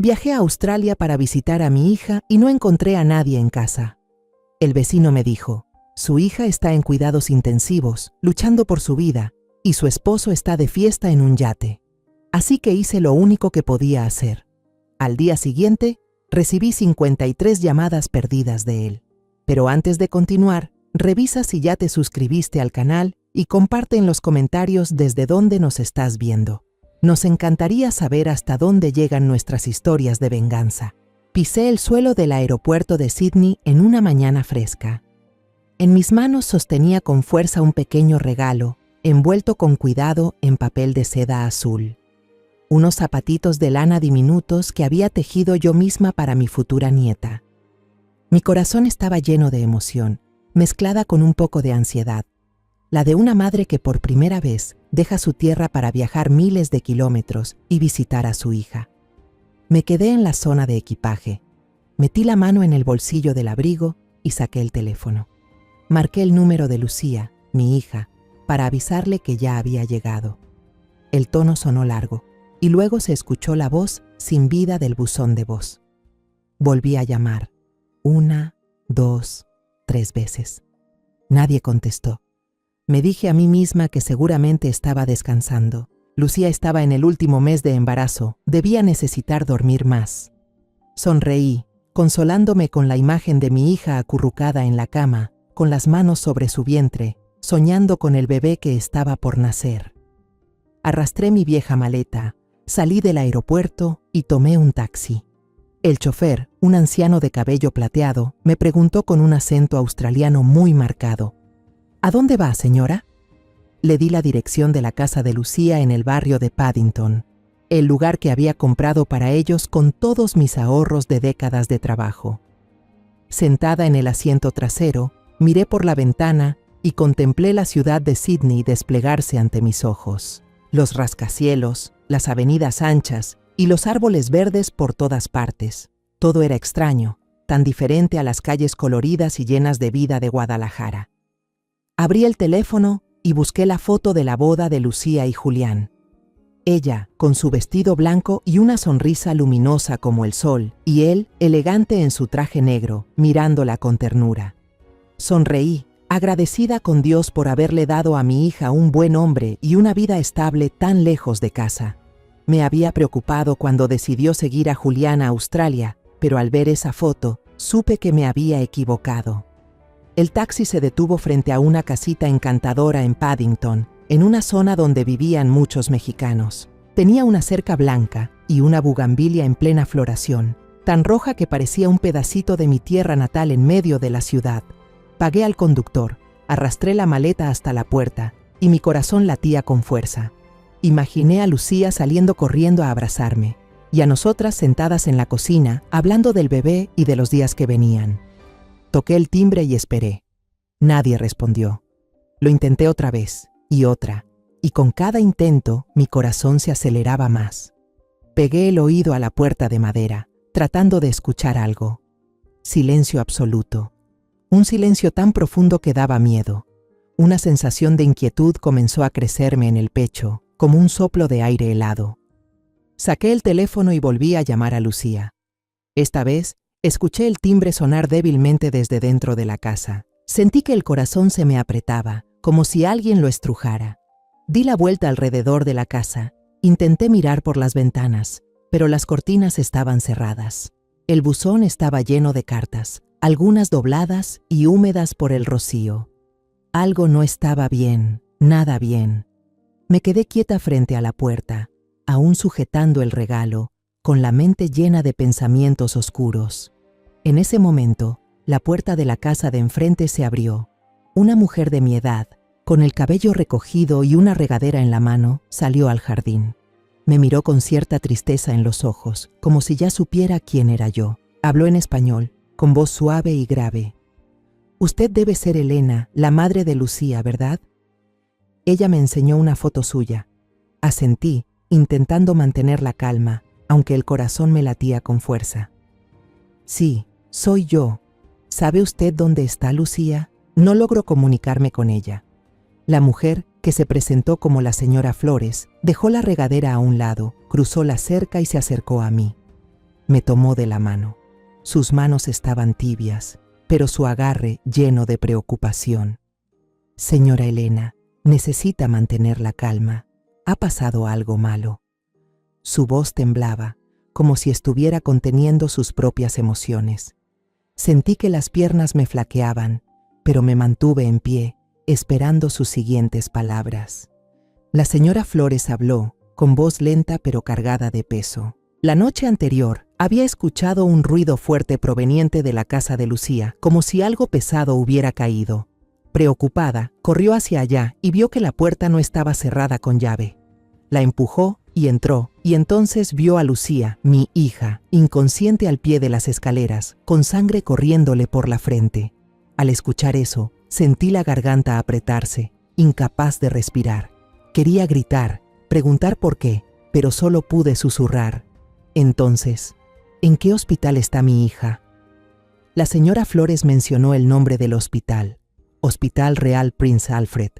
Viajé a Australia para visitar a mi hija y no encontré a nadie en casa. El vecino me dijo, su hija está en cuidados intensivos, luchando por su vida, y su esposo está de fiesta en un yate. Así que hice lo único que podía hacer. Al día siguiente, recibí 53 llamadas perdidas de él. Pero antes de continuar, revisa si ya te suscribiste al canal y comparte en los comentarios desde dónde nos estás viendo. Nos encantaría saber hasta dónde llegan nuestras historias de venganza. Pisé el suelo del aeropuerto de Sydney en una mañana fresca. En mis manos sostenía con fuerza un pequeño regalo, envuelto con cuidado en papel de seda azul. Unos zapatitos de lana diminutos que había tejido yo misma para mi futura nieta. Mi corazón estaba lleno de emoción, mezclada con un poco de ansiedad. La de una madre que por primera vez deja su tierra para viajar miles de kilómetros y visitar a su hija. Me quedé en la zona de equipaje. Metí la mano en el bolsillo del abrigo y saqué el teléfono. Marqué el número de Lucía, mi hija, para avisarle que ya había llegado. El tono sonó largo y luego se escuchó la voz sin vida del buzón de voz. Volví a llamar. 1, 2, 3 veces. Nadie contestó. Me dije a mí misma que seguramente estaba descansando. Lucía estaba en el último mes de embarazo, debía necesitar dormir más. Sonreí, consolándome con la imagen de mi hija acurrucada en la cama, con las manos sobre su vientre, soñando con el bebé que estaba por nacer. Arrastré mi vieja maleta, salí del aeropuerto y tomé un taxi. El chofer, un anciano de cabello plateado, me preguntó con un acento australiano muy marcado: ¿A dónde va, señora? Le di la dirección de la casa de Lucía en el barrio de Paddington, el lugar que había comprado para ellos con todos mis ahorros de décadas de trabajo. Sentada en el asiento trasero, miré por la ventana y contemplé la ciudad de Sydney desplegarse ante mis ojos. Los rascacielos, las avenidas anchas y los árboles verdes por todas partes. Todo era extraño, tan diferente a las calles coloridas y llenas de vida de Guadalajara. Abrí el teléfono y busqué la foto de la boda de Lucía y Julián. Ella, con su vestido blanco y una sonrisa luminosa como el sol, y él, elegante en su traje negro, mirándola con ternura. Sonreí, agradecida con Dios por haberle dado a mi hija un buen hombre y una vida estable tan lejos de casa. Me había preocupado cuando decidió seguir a Julián a Australia, pero al ver esa foto, supe que me había equivocado. El taxi se detuvo frente a una casita encantadora en Paddington, en una zona donde vivían muchos mexicanos. Tenía una cerca blanca y una bugambilia en plena floración, tan roja que parecía un pedacito de mi tierra natal en medio de la ciudad. Pagué al conductor, arrastré la maleta hasta la puerta y mi corazón latía con fuerza. Imaginé a Lucía saliendo corriendo a abrazarme y a nosotras sentadas en la cocina hablando del bebé y de los días que venían. Toqué el timbre y esperé. Nadie respondió. Lo intenté otra vez y con cada intento mi corazón se aceleraba más. Pegué el oído a la puerta de madera, tratando de escuchar algo. Silencio absoluto. Un silencio tan profundo que daba miedo. Una sensación de inquietud comenzó a crecerme en el pecho, como un soplo de aire helado. Saqué el teléfono y volví a llamar a Lucía. Esta vez, escuché el timbre sonar débilmente desde dentro de la casa. Sentí que el corazón se me apretaba, como si alguien lo estrujara. Di la vuelta alrededor de la casa. Intenté mirar por las ventanas, pero las cortinas estaban cerradas. El buzón estaba lleno de cartas, algunas dobladas y húmedas por el rocío. Algo no estaba bien, nada bien. Me quedé quieta frente a la puerta, aún sujetando el regalo, con la mente llena de pensamientos oscuros. En ese momento, la puerta de la casa de enfrente se abrió. Una mujer de mi edad, con el cabello recogido y una regadera en la mano, salió al jardín. Me miró con cierta tristeza en los ojos, como si ya supiera quién era yo. Habló en español, con voz suave y grave. «Usted debe ser Elena, la madre de Lucía, ¿verdad?» Ella me enseñó una foto suya. Asentí, intentando mantener la calma, aunque el corazón me latía con fuerza. «Sí, soy yo. ¿Sabe usted dónde está Lucía?» No logro comunicarme con ella. La mujer, que se presentó como la señora Flores, dejó la regadera a un lado, cruzó la cerca y se acercó a mí. Me tomó de la mano. Sus manos estaban tibias, pero su agarre lleno de preocupación. Señora Elena, necesita mantener la calma. Ha pasado algo malo. Su voz temblaba, como si estuviera conteniendo sus propias emociones. Sentí que las piernas me flaqueaban, pero me mantuve en pie, esperando sus siguientes palabras. La señora Flores habló, con voz lenta pero cargada de peso. La noche anterior, había escuchado un ruido fuerte proveniente de la casa de Lucía, como si algo pesado hubiera caído. Preocupada, corrió hacia allá y vio que la puerta no estaba cerrada con llave. La empujó y entró, y entonces vio a Lucía, mi hija, inconsciente al pie de las escaleras, con sangre corriéndole por la frente. Al escuchar eso, sentí la garganta apretarse, incapaz de respirar. Quería gritar, preguntar por qué, pero solo pude susurrar. Entonces, ¿en qué hospital está mi hija? La señora Flores mencionó el nombre del hospital, Hospital Real Prince Alfred,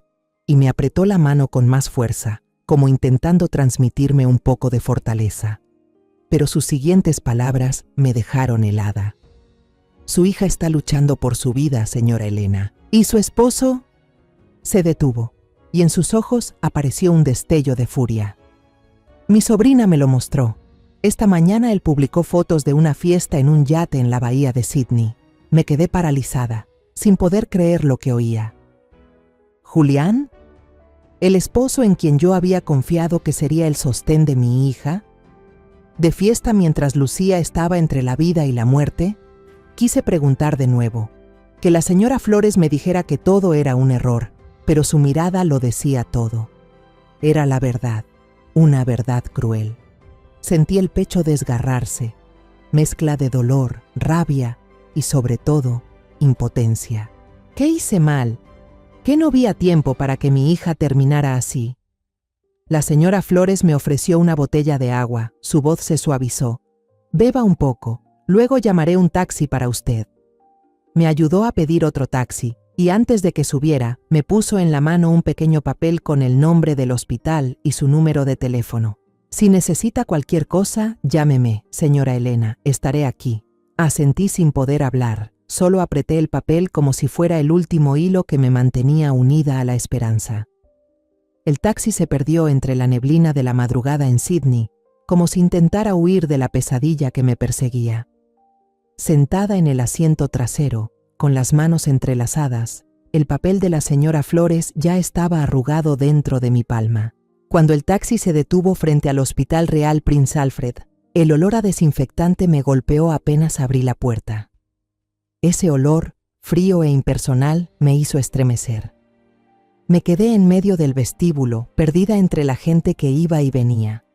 y me apretó la mano con más fuerza, como intentando transmitirme un poco de fortaleza. Pero sus siguientes palabras me dejaron helada. Su hija está luchando por su vida, señora Elena. ¿Y su esposo? Se detuvo, y en sus ojos apareció un destello de furia. Mi sobrina me lo mostró. Esta mañana él publicó fotos de una fiesta en un yate en la bahía de Sydney. Me quedé paralizada, sin poder creer lo que oía. ¿Julián? ¿El esposo en quien yo había confiado que sería el sostén de mi hija? ¿De fiesta mientras Lucía estaba entre la vida y la muerte? Quise preguntar de nuevo, que la señora Flores me dijera que todo era un error, pero su mirada lo decía todo. Era la verdad, una verdad cruel. Sentí el pecho desgarrarse, mezcla de dolor, rabia y, sobre todo, impotencia. ¿Qué hice mal? ¿Qué no vi a tiempo para que mi hija terminara así? La señora Flores me ofreció una botella de agua. Su voz se suavizó. Beba un poco, luego llamaré un taxi para usted. Me ayudó a pedir otro taxi, y antes de que subiera, me puso en la mano un pequeño papel con el nombre del hospital y su número de teléfono. Si necesita cualquier cosa, llámeme, señora Elena, estaré aquí. Asentí sin poder hablar, solo apreté el papel como si fuera el último hilo que me mantenía unida a la esperanza. El taxi se perdió entre la neblina de la madrugada en Sydney, como si intentara huir de la pesadilla que me perseguía. Sentada en el asiento trasero, con las manos entrelazadas, el papel de la señora Flores ya estaba arrugado dentro de mi palma. Cuando el taxi se detuvo frente al Hospital Real Prince Alfred, el olor a desinfectante me golpeó apenas abrí la puerta. Ese olor, frío e impersonal, me hizo estremecer. Me quedé en medio del vestíbulo, perdida entre la gente que iba y venía.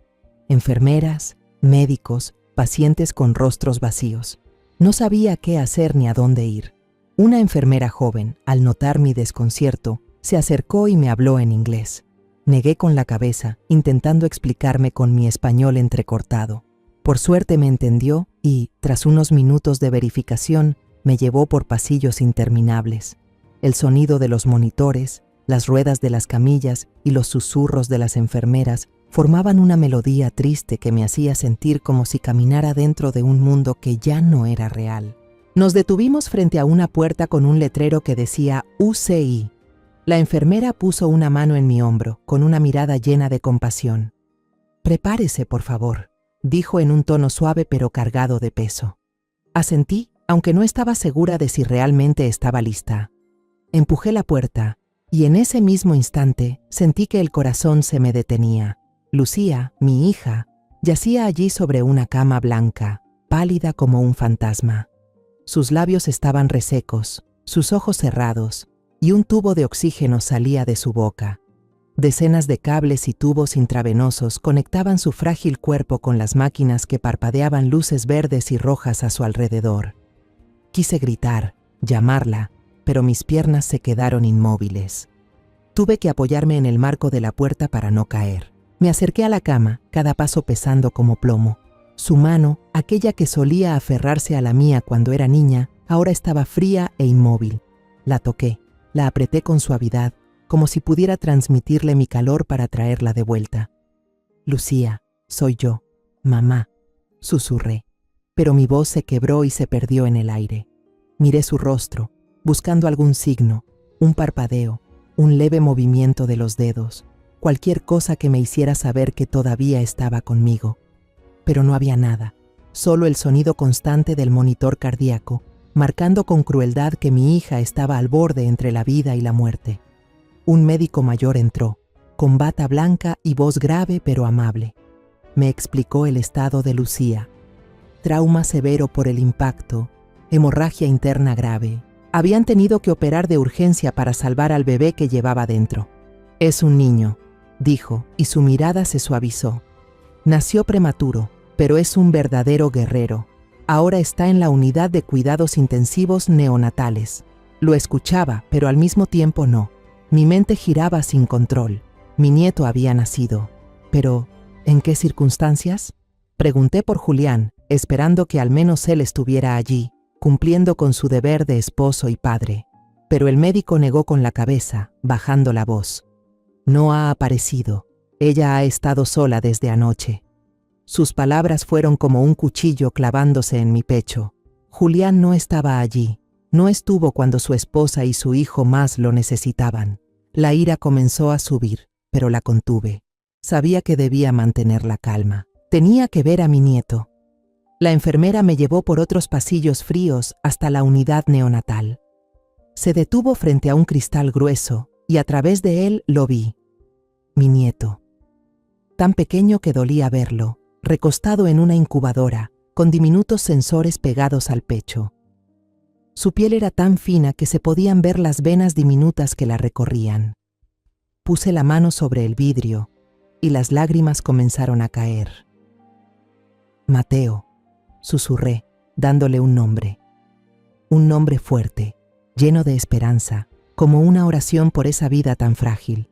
Enfermeras, médicos, pacientes con rostros vacíos. No sabía qué hacer ni a dónde ir. Una enfermera joven, al notar mi desconcierto, se acercó y me habló en inglés. Negué con la cabeza, intentando explicarme con mi español entrecortado. Por suerte me entendió y, tras unos minutos de verificación, me llevó por pasillos interminables. El sonido de los monitores, las ruedas de las camillas y los susurros de las enfermeras formaban una melodía triste que me hacía sentir como si caminara dentro de un mundo que ya no era real. Nos detuvimos frente a una puerta con un letrero que decía UCI. La enfermera puso una mano en mi hombro, con una mirada llena de compasión. «Prepárese, por favor», dijo en un tono suave pero cargado de peso. Asentí, aunque no estaba segura de si realmente estaba lista. Empujé la puerta, y en ese mismo instante sentí que el corazón se me detenía. Lucía, mi hija, yacía allí sobre una cama blanca, pálida como un fantasma. Sus labios estaban resecos, sus ojos cerrados, y un tubo de oxígeno salía de su boca. Decenas de cables y tubos intravenosos conectaban su frágil cuerpo con las máquinas que parpadeaban luces verdes y rojas a su alrededor. Quise gritar, llamarla, pero mis piernas se quedaron inmóviles. Tuve que apoyarme en el marco de la puerta para no caer. Me acerqué a la cama, cada paso pesando como plomo. Su mano, aquella que solía aferrarse a la mía cuando era niña, ahora estaba fría e inmóvil. La toqué. La apreté con suavidad, como si pudiera transmitirle mi calor para traerla de vuelta. «Lucía, soy yo, mamá», susurré. pero mi voz se quebró y se perdió en el aire. Miré su rostro, buscando algún signo, un parpadeo, un leve movimiento de los dedos, cualquier cosa que me hiciera saber que todavía estaba conmigo. Pero no había nada, solo el sonido constante del monitor cardíaco, marcando con crueldad que mi hija estaba al borde entre la vida y la muerte. Un médico mayor entró, con bata blanca y voz grave pero amable. Me explicó el estado de Lucía. Trauma severo por el impacto, hemorragia interna grave. Habían tenido que operar de urgencia para salvar al bebé que llevaba dentro. Es un niño, dijo, y su mirada se suavizó. Nació prematuro, pero es un verdadero guerrero. Ahora está en la unidad de cuidados intensivos neonatales. Lo escuchaba, pero al mismo tiempo no. Mi mente giraba sin control. Mi nieto había nacido. Pero, ¿en qué circunstancias? Pregunté por Julián, esperando que al menos él estuviera allí, cumpliendo con su deber de esposo y padre. Pero el médico negó con la cabeza, bajando la voz. No ha aparecido. Ella ha estado sola desde anoche. Sus palabras fueron como un cuchillo clavándose en mi pecho. Julián no estaba allí. No estuvo cuando su esposa y su hijo más lo necesitaban. La ira comenzó a subir, pero la contuve. Sabía que debía mantener la calma. Tenía que ver a mi nieto. La enfermera me llevó por otros pasillos fríos hasta la unidad neonatal. Se detuvo frente a un cristal grueso y a través de él lo vi. Mi nieto. Tan pequeño que dolía verlo, recostado en una incubadora, con diminutos sensores pegados al pecho. Su piel era tan fina que se podían ver las venas diminutas que la recorrían. Puse la mano sobre el vidrio y las lágrimas comenzaron a caer. Mateo, susurré, dándole un nombre. Un nombre fuerte, lleno de esperanza, como una oración por esa vida tan frágil.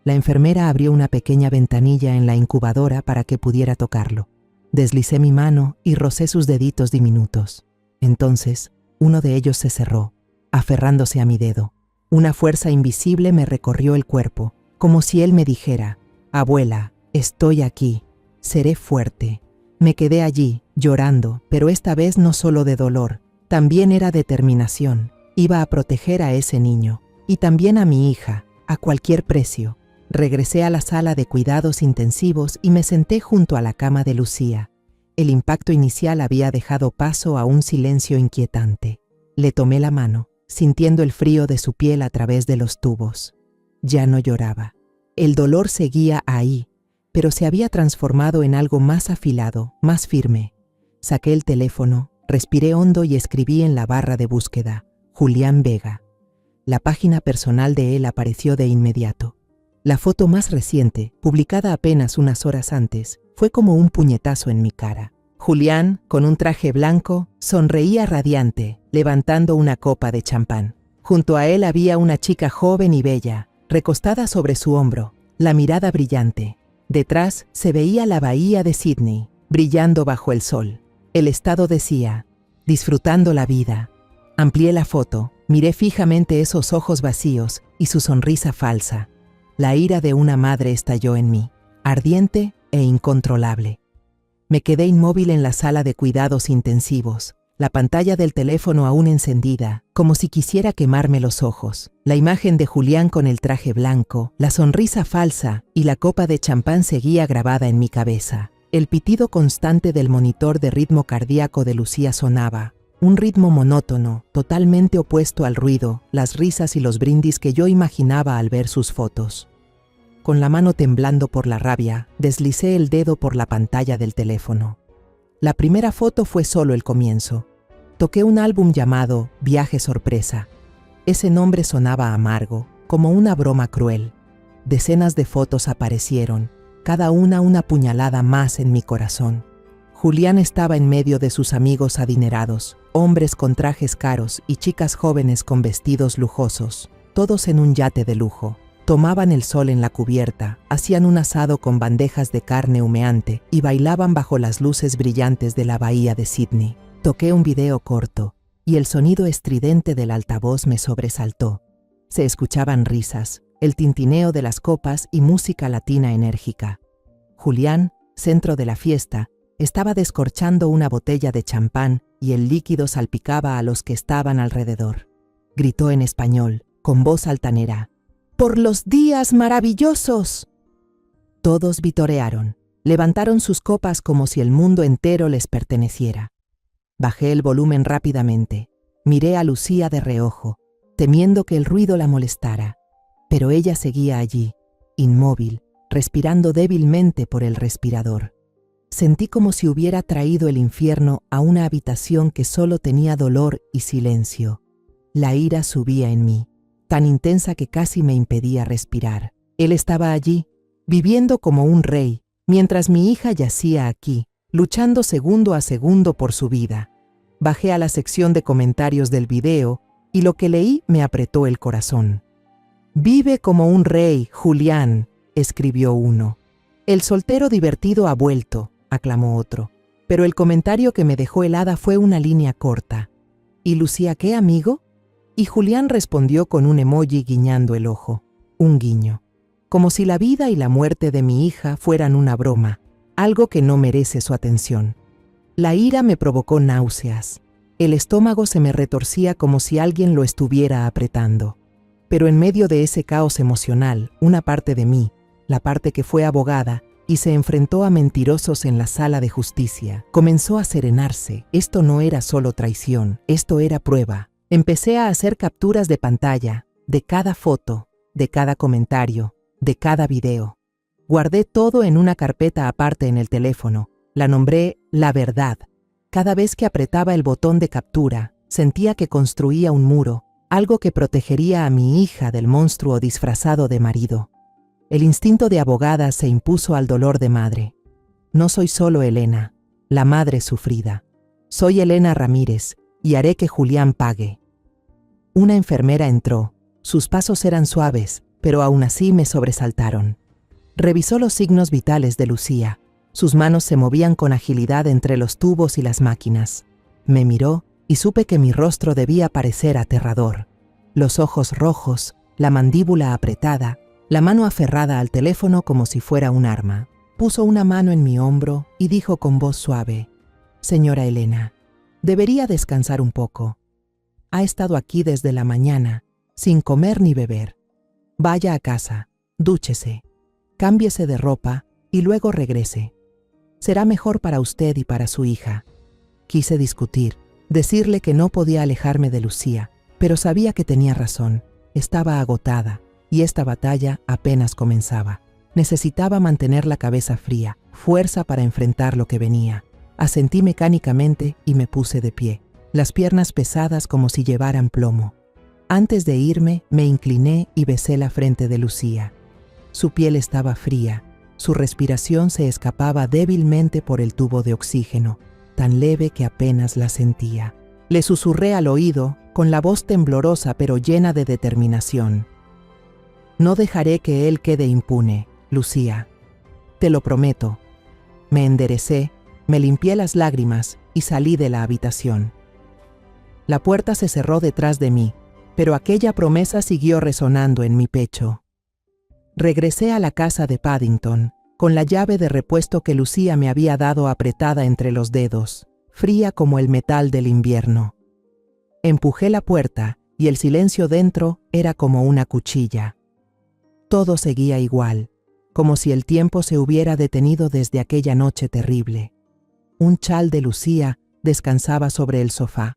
La enfermera abrió una pequeña ventanilla en la incubadora para que pudiera tocarlo. Deslicé mi mano y rocé sus deditos diminutos. Entonces, uno de ellos se cerró, aferrándose a mi dedo. Una fuerza invisible me recorrió el cuerpo, como si él me dijera: «Abuela, estoy aquí, seré fuerte». Me quedé allí, llorando, pero esta vez no solo de dolor, también era determinación. Iba a proteger a ese niño, y también a mi hija, a cualquier precio. Regresé a la sala de cuidados intensivos y me senté junto a la cama de Lucía. El impacto inicial había dejado paso a un silencio inquietante. Le tomé la mano, sintiendo el frío de su piel a través de los tubos. Ya no lloraba. El dolor seguía ahí, pero se había transformado en algo más afilado, más firme. Saqué el teléfono, respiré hondo y escribí en la barra de búsqueda: Julián Vega. La página personal de él apareció de inmediato. La foto más reciente, publicada apenas unas horas antes, fue como un puñetazo en mi cara. Julián, con un traje blanco, sonreía radiante, levantando una copa de champán. Junto a él había una chica joven y bella, recostada sobre su hombro, la mirada brillante. Detrás se veía la bahía de Sydney, brillando bajo el sol. El estado decía: disfrutando la vida. Amplié la foto, miré fijamente esos ojos vacíos y su sonrisa falsa. La ira de una madre estalló en mí, ardiente e incontrolable. Me quedé inmóvil en la sala de cuidados intensivos, la pantalla del teléfono aún encendida, como si quisiera quemarme los ojos. La imagen de Julián con el traje blanco, la sonrisa falsa y la copa de champán seguía grabada en mi cabeza. El pitido constante del monitor de ritmo cardíaco de Lucía sonaba, un ritmo monótono, totalmente opuesto al ruido, las risas y los brindis que yo imaginaba al ver sus fotos. Con la mano temblando por la rabia, deslicé el dedo por la pantalla del teléfono. La primera foto fue solo el comienzo. Toqué un álbum llamado Viaje Sorpresa. Ese nombre sonaba amargo, como una broma cruel. Decenas de fotos aparecieron, cada una puñalada más en mi corazón. Julián estaba en medio de sus amigos adinerados, hombres con trajes caros y chicas jóvenes con vestidos lujosos, todos en un yate de lujo. Tomaban el sol en la cubierta, hacían un asado con bandejas de carne humeante y bailaban bajo las luces brillantes de la bahía de Sydney. Toqué un video corto y el sonido estridente del altavoz me sobresaltó. Se escuchaban risas, el tintineo de las copas y música latina enérgica. Julián, centro de la fiesta, Estaba descorchando una botella de champán y el líquido salpicaba a los que estaban alrededor. Gritó en español, con voz altanera: ¡Por los días maravillosos! Todos vitorearon, levantaron sus copas como si el mundo entero les perteneciera. Bajé el volumen rápidamente, miré a Lucía de reojo, temiendo que el ruido la molestara, pero ella seguía allí, inmóvil, respirando débilmente por el respirador. Sentí como si hubiera traído el infierno a una habitación que solo tenía dolor y silencio. La ira subía en mí, tan intensa que casi me impedía respirar. Él estaba allí, viviendo como un rey, mientras mi hija yacía aquí, luchando segundo a segundo por su vida. Bajé a la sección de comentarios del video y lo que leí me apretó el corazón. «Vive como un rey, Julián», escribió uno. «El soltero divertido ha vuelto», aclamó otro. Pero el comentario que me dejó helada fue una línea corta. «¿Y Lucía qué, amigo?» Y Julián respondió con un emoji guiñando el ojo. Un guiño. Como si la vida y la muerte de mi hija fueran una broma, algo que no merece su atención. La ira me provocó náuseas. El estómago se me retorcía como si alguien lo estuviera apretando. Pero en medio de ese caos emocional, una parte de mí, la parte que fue abogada y se enfrentó a mentirosos en la sala de justicia, comenzó a serenarse. Esto no era solo traición, esto era prueba. Empecé a hacer capturas de pantalla, de cada foto, de cada comentario, de cada video. Guardé todo en una carpeta aparte en el teléfono. La nombré La Verdad. Cada vez que apretaba el botón de captura, sentía que construía un muro, algo que protegería a mi hija del monstruo disfrazado de marido. El instinto de abogada se impuso al dolor de madre. No soy solo Elena, la madre sufrida. Soy Elena Ramírez y haré que Julián pague. Una enfermera entró. Sus pasos eran suaves, pero aún así me sobresaltaron. Revisó los signos vitales de Lucía. Sus manos se movían con agilidad entre los tubos y las máquinas. Me miró y supe que mi rostro debía parecer aterrador. Los ojos rojos, la mandíbula apretada, la mano aferrada al teléfono como si fuera un arma. Puso una mano en mi hombro y dijo con voz suave: «Señora Elena, debería descansar un poco. Ha estado aquí desde la mañana, sin comer ni beber. Vaya a casa, dúchese, cámbiese de ropa y luego regrese. Será mejor para usted y para su hija». Quise discutir, decirle que no podía alejarme de Lucía, pero sabía que tenía razón. Estaba agotada y esta batalla apenas comenzaba. Necesitaba mantener la cabeza fría, fuerza para enfrentar lo que venía. Asentí mecánicamente y me puse de pie, las piernas pesadas como si llevaran plomo. Antes de irme, me incliné y besé la frente de Lucía. Su piel estaba fría, su respiración se escapaba débilmente por el tubo de oxígeno, tan leve que apenas la sentía. Le susurré al oído, con la voz temblorosa pero llena de determinación: «No dejaré que él quede impune, Lucía. Te lo prometo». Me enderecé, me limpié las lágrimas y salí de la habitación. La puerta se cerró detrás de mí, pero aquella promesa siguió resonando en mi pecho. Regresé a la casa de Paddington, con la llave de repuesto que Lucía me había dado apretada entre los dedos, fría como el metal del invierno. Empujé la puerta y el silencio dentro era como una cuchilla. Todo seguía igual, como si el tiempo se hubiera detenido desde aquella noche terrible. Un chal de Lucía descansaba sobre el sofá,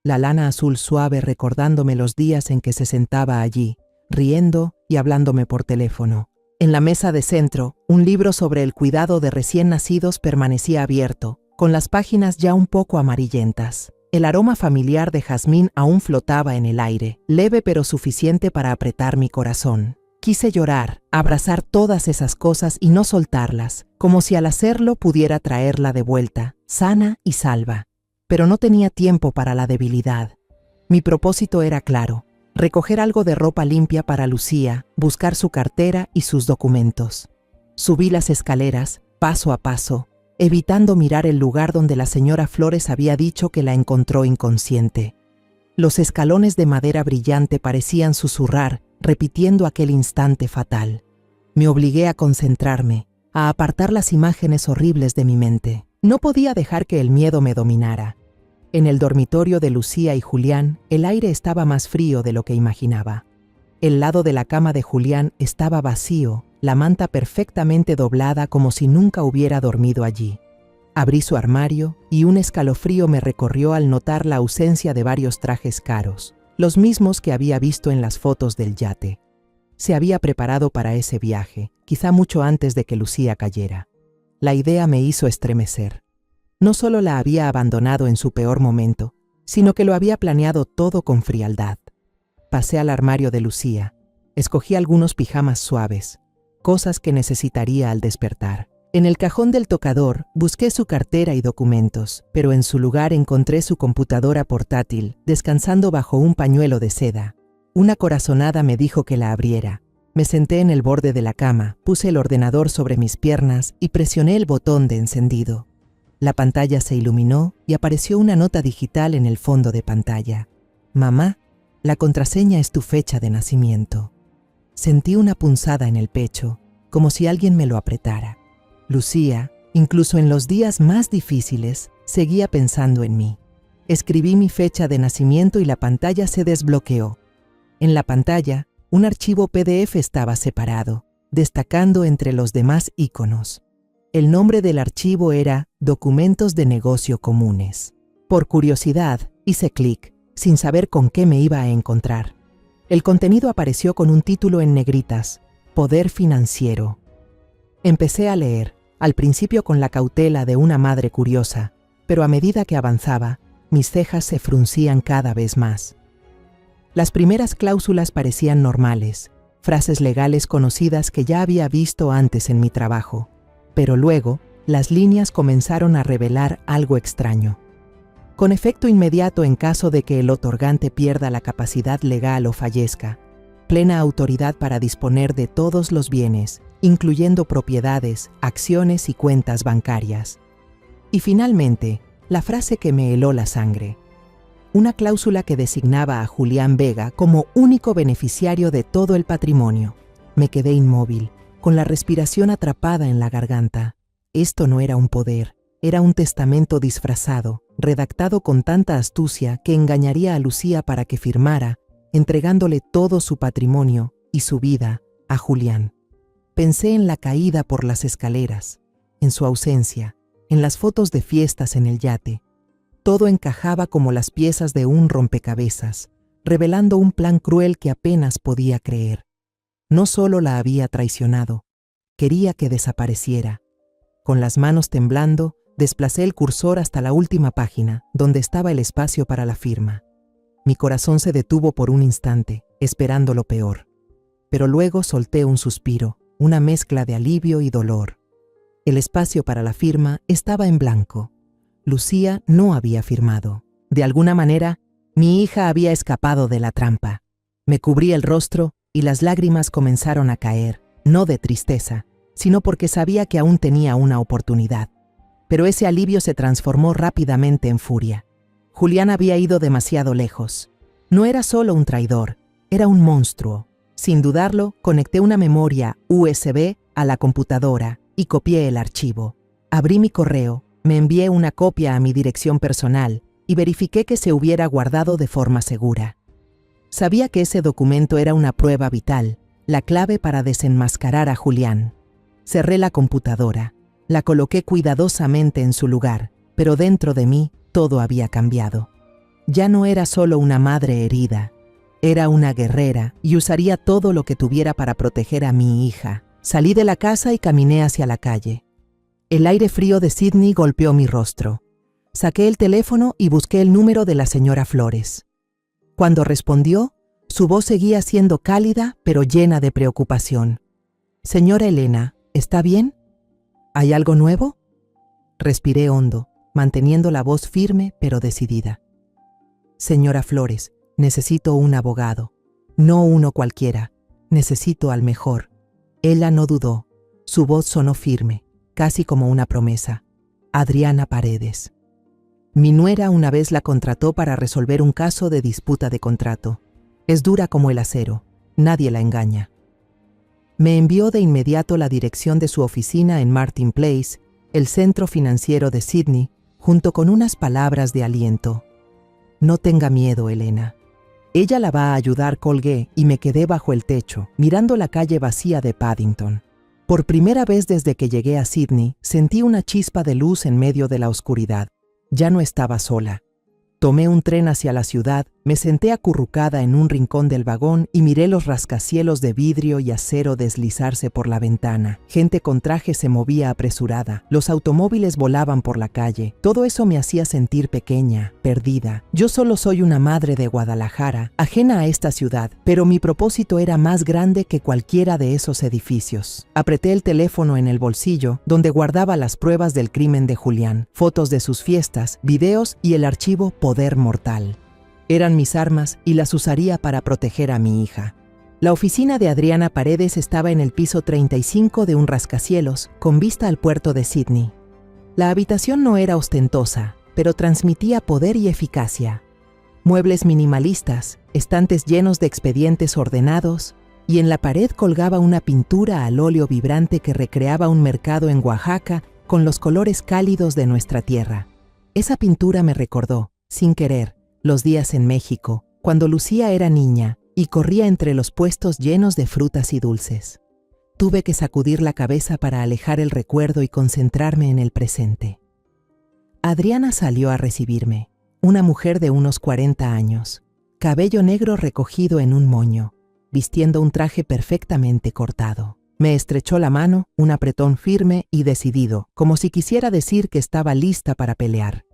la lana azul suave recordándome los días en que se sentaba allí, riendo y hablándome por teléfono. En la mesa de centro, un libro sobre el cuidado de recién nacidos permanecía abierto, con las páginas ya un poco amarillentas. El aroma familiar de jazmín aún flotaba en el aire, leve pero suficiente para apretar mi corazón. Quise llorar, abrazar todas esas cosas y no soltarlas, como si al hacerlo pudiera traerla de vuelta, sana y salva. Pero no tenía tiempo para la debilidad. Mi propósito era claro: recoger algo de ropa limpia para Lucía, buscar su cartera y sus documentos. Subí las escaleras, paso a paso, evitando mirar el lugar donde la señora Flores había dicho que la encontró inconsciente. Los escalones de madera brillante parecían susurrar, repitiendo aquel instante fatal. Me obligué a concentrarme, a apartar las imágenes horribles de mi mente. No podía dejar que el miedo me dominara. En el dormitorio de Lucía y Julián, el aire estaba más frío de lo que imaginaba. El lado de la cama de Julián estaba vacío, la manta perfectamente doblada como si nunca hubiera dormido allí. Abrí su armario y un escalofrío me recorrió al notar la ausencia de varios trajes caros, los mismos que había visto en las fotos del yate. Se había preparado para ese viaje, quizá mucho antes de que Lucía cayera. La idea me hizo estremecer. No solo la había abandonado en su peor momento, sino que lo había planeado todo con frialdad. Pasé al armario de Lucía, escogí algunos pijamas suaves, cosas que necesitaría al despertar. En el cajón del tocador busqué su cartera y documentos, pero en su lugar encontré su computadora portátil, descansando bajo un pañuelo de seda. Una corazonada me dijo que la abriera. Me senté en el borde de la cama, puse el ordenador sobre mis piernas y presioné el botón de encendido. La pantalla se iluminó y apareció una nota digital en el fondo de pantalla. Mamá, la contraseña es tu fecha de nacimiento. Sentí una punzada en el pecho, como si alguien me lo apretara. Lucía, incluso en los días más difíciles, seguía pensando en mí. Escribí mi fecha de nacimiento y la pantalla se desbloqueó. En la pantalla, un archivo PDF estaba separado, destacando entre los demás iconos. El nombre del archivo era Documentos de Negocio Comunes. Por curiosidad, hice clic, sin saber con qué me iba a encontrar. El contenido apareció con un título en negritas, Poder Financiero. Empecé a leer, al principio con la cautela de una madre curiosa, pero a medida que avanzaba, mis cejas se fruncían cada vez más. Las primeras cláusulas parecían normales, frases legales conocidas que ya había visto antes en mi trabajo, pero luego las líneas comenzaron a revelar algo extraño. Con efecto inmediato en caso de que el otorgante pierda la capacidad legal o fallezca, plena autoridad para disponer de todos los bienes, incluyendo propiedades, acciones y cuentas bancarias. Y finalmente, la frase que me heló la sangre. Una cláusula que designaba a Julián Vega como único beneficiario de todo el patrimonio. Me quedé inmóvil, con la respiración atrapada en la garganta. Esto no era un poder, era un testamento disfrazado, redactado con tanta astucia que engañaría a Lucía para que firmara, entregándole todo su patrimonio y su vida a Julián. Pensé en la caída por las escaleras, en su ausencia, en las fotos de fiestas en el yate. Todo encajaba como las piezas de un rompecabezas, revelando un plan cruel que apenas podía creer. No solo la había traicionado, quería que desapareciera. Con las manos temblando, desplacé el cursor hasta la última página, donde estaba el espacio para la firma. Mi corazón se detuvo por un instante, esperando lo peor. Pero luego solté un suspiro, una mezcla de alivio y dolor. El espacio para la firma estaba en blanco. Lucía no había firmado. De alguna manera, mi hija había escapado de la trampa. Me cubrí el rostro y las lágrimas comenzaron a caer, no de tristeza, sino porque sabía que aún tenía una oportunidad. Pero ese alivio se transformó rápidamente en furia. Julián había ido demasiado lejos. No era solo un traidor, era un monstruo. Sin dudarlo, conecté una memoria USB a la computadora y copié el archivo. Abrí mi correo, me envié una copia a mi dirección personal y verifiqué que se hubiera guardado de forma segura. Sabía que ese documento era una prueba vital, la clave para desenmascarar a Julián. Cerré la computadora, la coloqué cuidadosamente en su lugar, pero dentro de mí todo había cambiado. Ya no era solo una madre herida, era una guerrera y usaría todo lo que tuviera para proteger a mi hija. Salí de la casa y caminé hacia la calle. El aire frío de Sydney golpeó mi rostro. Saqué el teléfono y busqué el número de la señora Flores. Cuando respondió, su voz seguía siendo cálida pero llena de preocupación. «Señora Elena, ¿está bien? ¿Hay algo nuevo?» Respiré hondo, manteniendo la voz firme pero decidida. «Señora Flores, necesito un abogado. No uno cualquiera. Necesito al mejor». Ella no dudó. Su voz sonó firme, casi como una promesa. Adriana Paredes. Mi nuera una vez la contrató para resolver un caso de disputa de contrato. Es dura como el acero. Nadie la engaña. Me envió de inmediato la dirección de su oficina en Martin Place, el centro financiero de Sydney, junto con unas palabras de aliento. No tenga miedo, Elena. Ella la va a ayudar, colgué y me quedé bajo el techo, mirando la calle vacía de Paddington. Por primera vez desde que llegué a Sydney, sentí una chispa de luz en medio de la oscuridad. Ya no estaba sola. Tomé un tren hacia la ciudad, me senté acurrucada en un rincón del vagón y miré los rascacielos de vidrio y acero deslizarse por la ventana. Gente con traje se movía apresurada, los automóviles volaban por la calle. Todo eso me hacía sentir pequeña, perdida. Yo solo soy una madre de Guadalajara, ajena a esta ciudad, pero mi propósito era más grande que cualquiera de esos edificios. Apreté el teléfono en el bolsillo, donde guardaba las pruebas del crimen de Julián, fotos de sus fiestas, videos y el archivo Poder Mortal. Eran mis armas y las usaría para proteger a mi hija. La oficina de Adriana Paredes estaba en el piso 35 de un rascacielos, con vista al puerto de Sydney. La habitación no era ostentosa, pero transmitía poder y eficacia. Muebles minimalistas, estantes llenos de expedientes ordenados, y en la pared colgaba una pintura al óleo vibrante que recreaba un mercado en Oaxaca con los colores cálidos de nuestra tierra. Esa pintura me recordó, sin querer, los días en México, cuando Lucía era niña y corría entre los puestos llenos de frutas y dulces. Tuve que sacudir la cabeza para alejar el recuerdo y concentrarme en el presente. Adriana salió a recibirme, una mujer de unos 40 años, cabello negro recogido en un moño, vistiendo un traje perfectamente cortado. Me estrechó la mano, un apretón firme y decidido, como si quisiera decir que estaba lista para pelear.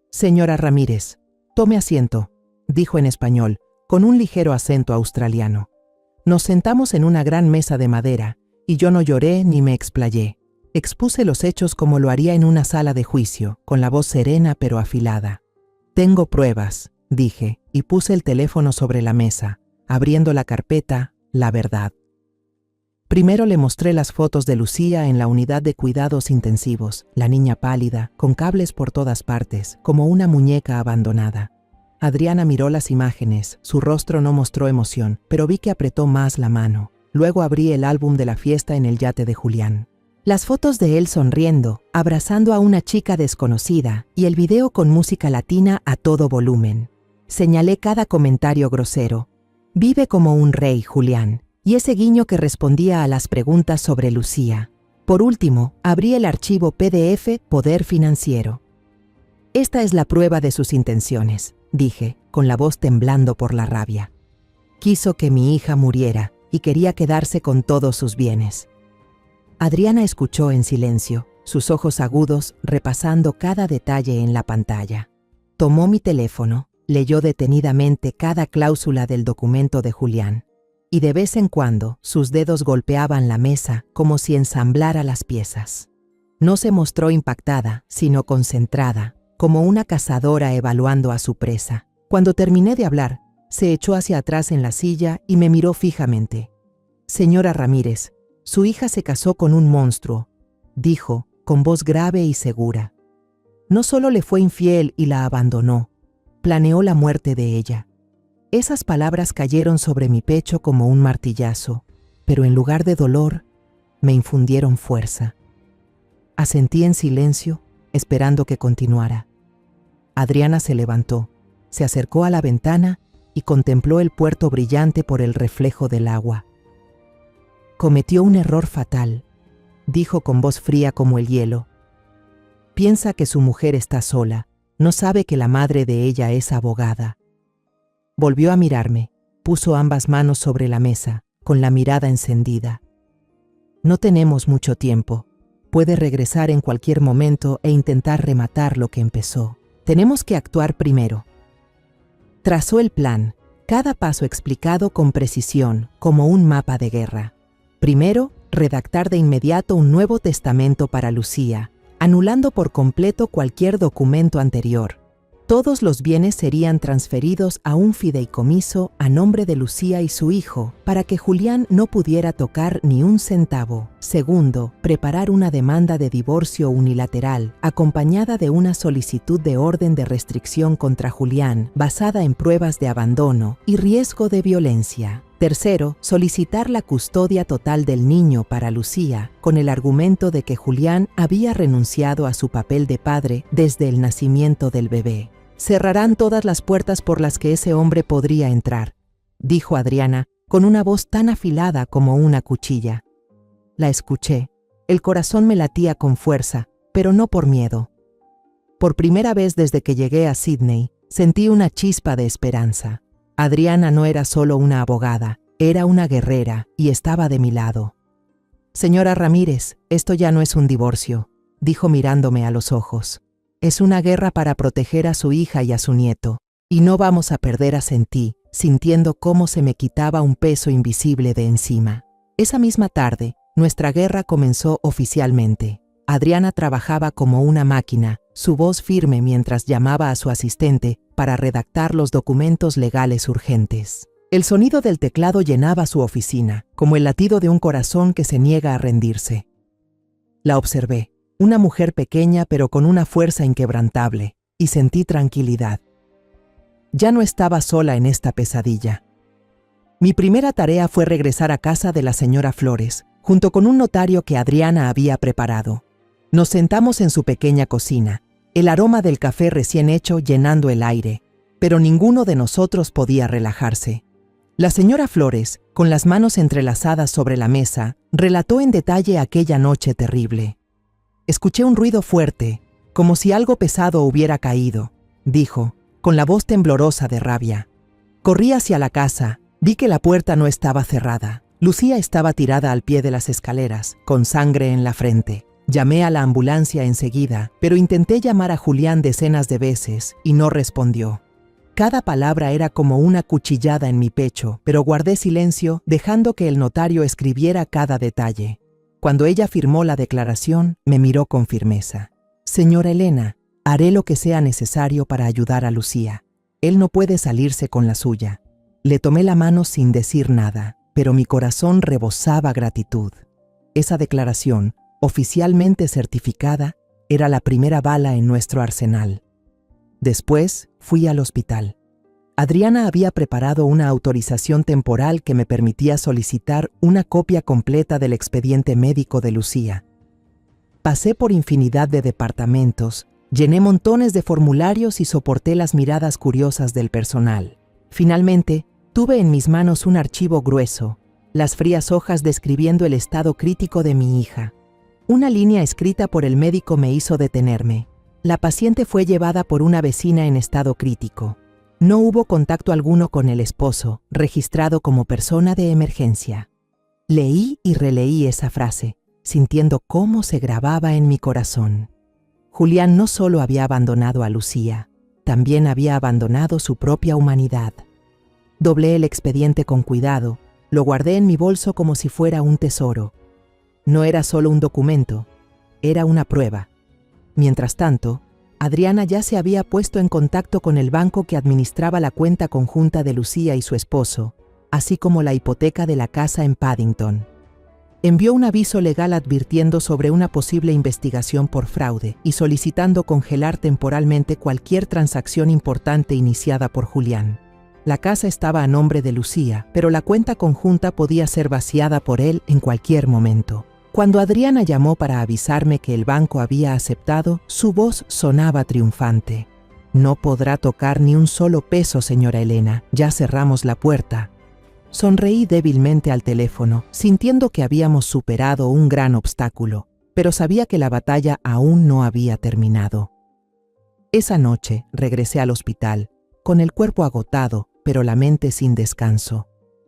«Señora Ramírez, tome asiento», dijo en español, con un ligero acento australiano. Nos sentamos en una gran mesa de madera, y yo no lloré ni me explayé. Expuse los hechos como lo haría en una sala de juicio, con la voz serena pero afilada. «Tengo pruebas», dije, y puse el teléfono sobre la mesa, abriendo la carpeta «La verdad». Primero le mostré las fotos de Lucía en la unidad de cuidados intensivos, la niña pálida, con cables por todas partes, como una muñeca abandonada. Adriana miró las imágenes, su rostro no mostró emoción, pero vi que apretó más la mano. Luego abrí el álbum de la fiesta en el yate de Julián. Las fotos de él sonriendo, abrazando a una chica desconocida, y el video con música latina a todo volumen. Señalé cada comentario grosero. «Vive como un rey, Julián», y ese guiño que respondía a las preguntas sobre Lucía. Por último, abrí el archivo PDF Poder Financiero. «Esta es la prueba de sus intenciones», dije, con la voz temblando por la rabia. Quiso que mi hija muriera y quería quedarse con todos sus bienes. Adriana escuchó en silencio, sus ojos agudos repasando cada detalle en la pantalla. Tomó mi teléfono, leyó detenidamente cada cláusula del documento de Julián. Y de vez en cuando sus dedos golpeaban la mesa como si ensamblara las piezas. No se mostró impactada, sino concentrada, como una cazadora evaluando a su presa. Cuando terminé de hablar, se echó hacia atrás en la silla y me miró fijamente. «Señora Ramírez, su hija se casó con un monstruo», dijo, con voz grave y segura. «No solo le fue infiel y la abandonó, planeó la muerte de ella». Esas palabras cayeron sobre mi pecho como un martillazo, pero en lugar de dolor, me infundieron fuerza. Asentí en silencio, esperando que continuara. Adriana se levantó, se acercó a la ventana y contempló el puerto brillante por el reflejo del agua. «Cometió un error fatal», dijo con voz fría como el hielo. «Piensa que su mujer está sola, no sabe que la madre de ella es abogada». Volvió a mirarme, puso ambas manos sobre la mesa, con la mirada encendida. «No tenemos mucho tiempo. Puede regresar en cualquier momento e intentar rematar lo que empezó. Tenemos que actuar primero». Trazó el plan, cada paso explicado con precisión, como un mapa de guerra. Primero, redactar de inmediato un nuevo testamento para Lucía, anulando por completo cualquier documento anterior. Todos los bienes serían transferidos a un fideicomiso a nombre de Lucía y su hijo, para que Julián no pudiera tocar ni un centavo. Segundo, preparar una demanda de divorcio unilateral, acompañada de una solicitud de orden de restricción contra Julián, basada en pruebas de abandono y riesgo de violencia. Tercero, solicitar la custodia total del niño para Lucía, con el argumento de que Julián había renunciado a su papel de padre desde el nacimiento del bebé. Cerrarán todas las puertas por las que ese hombre podría entrar, dijo Adriana, con una voz tan afilada como una cuchilla. La escuché. El corazón me latía con fuerza, pero no por miedo. Por primera vez desde que llegué a Sydney, sentí una chispa de esperanza. Adriana no era solo una abogada, era una guerrera y estaba de mi lado. Señora Ramírez, esto ya no es un divorcio, dijo mirándome a los ojos. Es una guerra para proteger a su hija y a su nieto, y no vamos a perder, asentí, sintiendo cómo se me quitaba un peso invisible de encima. Esa misma tarde, nuestra guerra comenzó oficialmente. Adriana trabajaba como una máquina, su voz firme mientras llamaba a su asistente para redactar los documentos legales urgentes. El sonido del teclado llenaba su oficina, como el latido de un corazón que se niega a rendirse. La observé, una mujer pequeña pero con una fuerza inquebrantable, y sentí tranquilidad. Ya no estaba sola en esta pesadilla. Mi primera tarea fue regresar a casa de la señora Flores, junto con un notario que Adriana había preparado. Nos sentamos en su pequeña cocina, el aroma del café recién hecho llenando el aire, pero ninguno de nosotros podía relajarse. La señora Flores, con las manos entrelazadas sobre la mesa, relató en detalle aquella noche terrible. Escuché un ruido fuerte, como si algo pesado hubiera caído, dijo, con la voz temblorosa de rabia. Corrí hacia la casa, vi que la puerta no estaba cerrada. Lucía estaba tirada al pie de las escaleras, con sangre en la frente. Llamé a la ambulancia enseguida, pero intenté llamar a Julián decenas de veces y no respondió. Cada palabra era como una cuchillada en mi pecho, pero guardé silencio, dejando que el notario escribiera cada detalle. Cuando ella firmó la declaración, me miró con firmeza. Señora Elena, haré lo que sea necesario para ayudar a Lucía. Él no puede salirse con la suya. Le tomé la mano sin decir nada, pero mi corazón rebosaba gratitud. Esa declaración, oficialmente certificada, era la primera bala en nuestro arsenal. Después fui al hospital. Adriana había preparado una autorización temporal que me permitía solicitar una copia completa del expediente médico de Lucía. Pasé por infinidad de departamentos, llené montones de formularios y soporté las miradas curiosas del personal. Finalmente, tuve en mis manos un archivo grueso, las frías hojas describiendo el estado crítico de mi hija. Una línea escrita por el médico me hizo detenerme. La paciente fue llevada por una vecina en estado crítico. No hubo contacto alguno con el esposo, registrado como persona de emergencia. Leí y releí esa frase, sintiendo cómo se grababa en mi corazón. Julián no solo había abandonado a Lucía, también había abandonado su propia humanidad. Doblé el expediente con cuidado, lo guardé en mi bolso como si fuera un tesoro. No era solo un documento, era una prueba. Mientras tanto, Adriana ya se había puesto en contacto con el banco que administraba la cuenta conjunta de Lucía y su esposo, así como la hipoteca de la casa en Paddington. Envió un aviso legal advirtiendo sobre una posible investigación por fraude y solicitando congelar temporalmente cualquier transacción importante iniciada por Julián. La casa estaba a nombre de Lucía, pero la cuenta conjunta podía ser vaciada por él en cualquier momento. Cuando Adriana llamó para avisarme que el banco había aceptado, su voz sonaba triunfante. No podrá tocar ni un solo peso, señora Elena, ya cerramos la puerta. Sonreí débilmente al teléfono, sintiendo que habíamos superado un gran obstáculo, pero sabía que la batalla aún no había terminado. Esa noche regresé al hospital, con el cuerpo agotado, pero la mente sin descanso.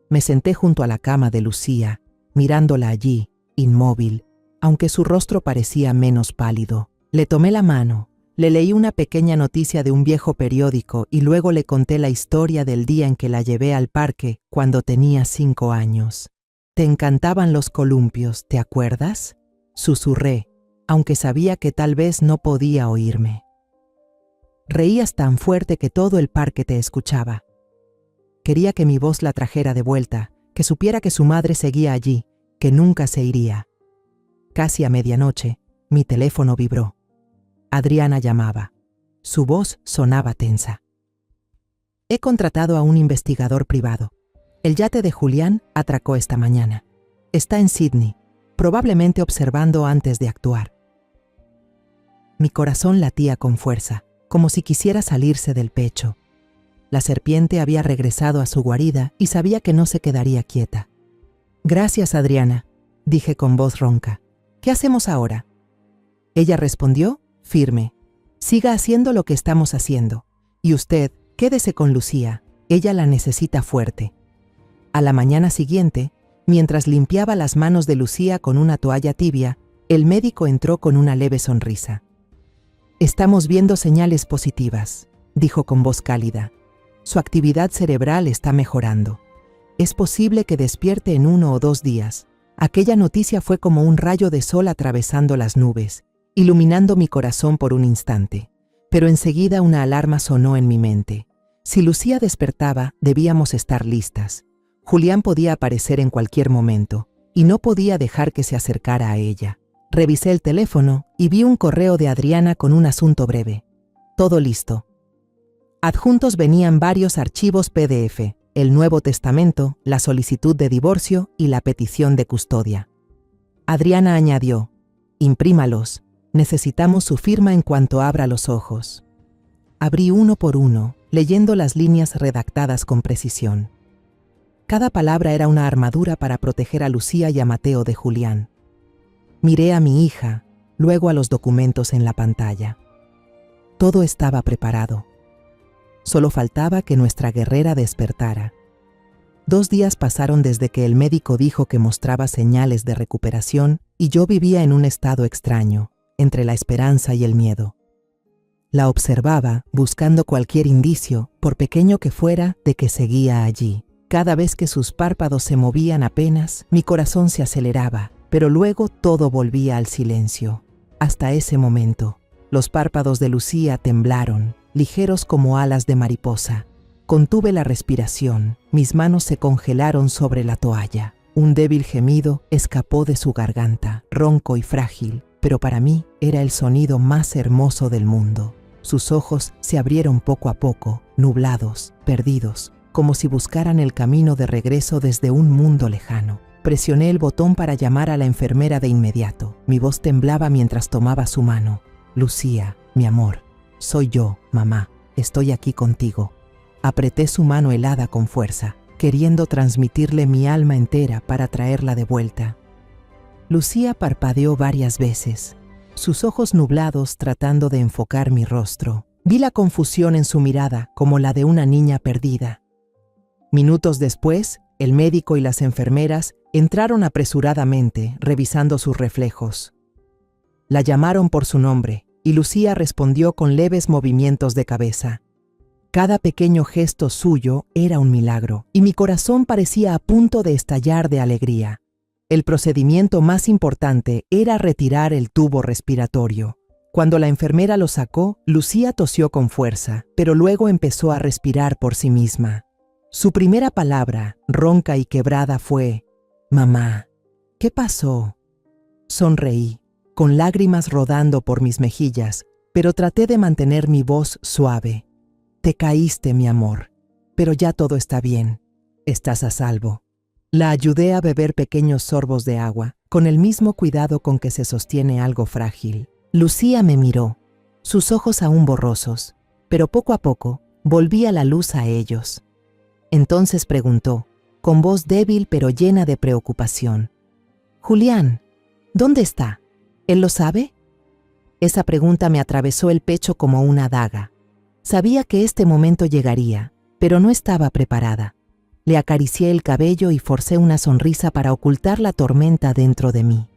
Me senté junto a la cama de Lucía, mirándola allí, inmóvil, aunque su rostro parecía menos pálido. Le tomé la mano, le leí una pequeña noticia de un viejo periódico y luego le conté la historia del día en que la llevé al parque cuando tenía 5 años. «Te encantaban los columpios, ¿te acuerdas?», susurré, aunque sabía que tal vez no podía oírme. Reías tan fuerte que todo el parque te escuchaba. Quería que mi voz la trajera de vuelta, que supiera que su madre seguía allí, que nunca se iría. Casi a medianoche, mi teléfono vibró. Adriana llamaba. Su voz sonaba tensa. «He contratado a un investigador privado. El yate de Julián atracó esta mañana. Está en Sydney, probablemente observando antes de actuar. Mi corazón latía con fuerza, como si quisiera salirse del pecho. La serpiente había regresado a su guarida y sabía que no se quedaría quieta. «Gracias, Adriana», dije con voz ronca. «¿Qué hacemos ahora?» Ella respondió, firme. «Siga haciendo lo que estamos haciendo. Y usted, quédese con Lucía. Ella la necesita fuerte». A la mañana siguiente, mientras limpiaba las manos de Lucía con una toalla tibia, el médico entró con una leve sonrisa. «Estamos viendo señales positivas», dijo con voz cálida. «Su actividad cerebral está mejorando. Es posible que despierte en 1 o 2 días». Aquella noticia fue como un rayo de sol atravesando las nubes, iluminando mi corazón por un instante. Pero enseguida una alarma sonó en mi mente. Si Lucía despertaba, debíamos estar listas. Julián podía aparecer en cualquier momento, y no podía dejar que se acercara a ella. Revisé el teléfono y vi un correo de Adriana con un asunto breve. Todo listo. Adjuntos venían varios archivos PDF, el Nuevo Testamento, la solicitud de divorcio y la petición de custodia. Adriana añadió: «Imprímalos. Necesitamos su firma en cuanto abra los ojos». Abrí uno por uno, leyendo las líneas redactadas con precisión. Cada palabra era una armadura para proteger a Lucía y a Mateo de Julián. Miré a mi hija, luego a los documentos en la pantalla. Todo estaba preparado. Solo faltaba que nuestra guerrera despertara. 2 días pasaron desde que el médico dijo que mostraba señales de recuperación y yo vivía en un estado extraño, entre la esperanza y el miedo. La observaba, buscando cualquier indicio, por pequeño que fuera, de que seguía allí. Cada vez que sus párpados se movían apenas, mi corazón se aceleraba, pero luego todo volvía al silencio. Hasta ese momento, los párpados de Lucía temblaron, ligeros como alas de mariposa. Contuve la respiración, mis manos se congelaron sobre la toalla. Un débil gemido escapó de su garganta, ronco y frágil, pero para mí era el sonido más hermoso del mundo. Sus ojos se abrieron poco a poco, nublados, perdidos, como si buscaran el camino de regreso desde un mundo lejano. Presioné el botón para llamar a la enfermera de inmediato. Mi voz temblaba mientras tomaba su mano. «Lucía, mi amor. Soy yo, mamá. Estoy aquí contigo». Apreté su mano helada con fuerza, queriendo transmitirle mi alma entera para traerla de vuelta. Lucía parpadeó varias veces, sus ojos nublados tratando de enfocar mi rostro. Vi la confusión en su mirada, como la de una niña perdida. Minutos después, el médico y las enfermeras entraron apresuradamente, revisando sus reflejos. La llamaron por su nombre, y Lucía respondió con leves movimientos de cabeza. Cada pequeño gesto suyo era un milagro, y mi corazón parecía a punto de estallar de alegría. El procedimiento más importante era retirar el tubo respiratorio. Cuando la enfermera lo sacó, Lucía tosió con fuerza, pero luego empezó a respirar por sí misma. Su primera palabra, ronca y quebrada, fue: «Mamá». «¿Qué pasó?». Sonreí, con lágrimas rodando por mis mejillas, pero traté de mantener mi voz suave. «Te caíste, mi amor, pero ya todo está bien. Estás a salvo». La ayudé a beber pequeños sorbos de agua, con el mismo cuidado con que se sostiene algo frágil. Lucía me miró, sus ojos aún borrosos, pero poco a poco volvía la luz a ellos. Entonces preguntó, con voz débil pero llena de preocupación: «Julián, ¿dónde está? ¿Él lo sabe?». Esa pregunta me atravesó el pecho como una daga. Sabía que este momento llegaría, pero no estaba preparada. Le acaricié el cabello y forcé una sonrisa para ocultar la tormenta dentro de mí.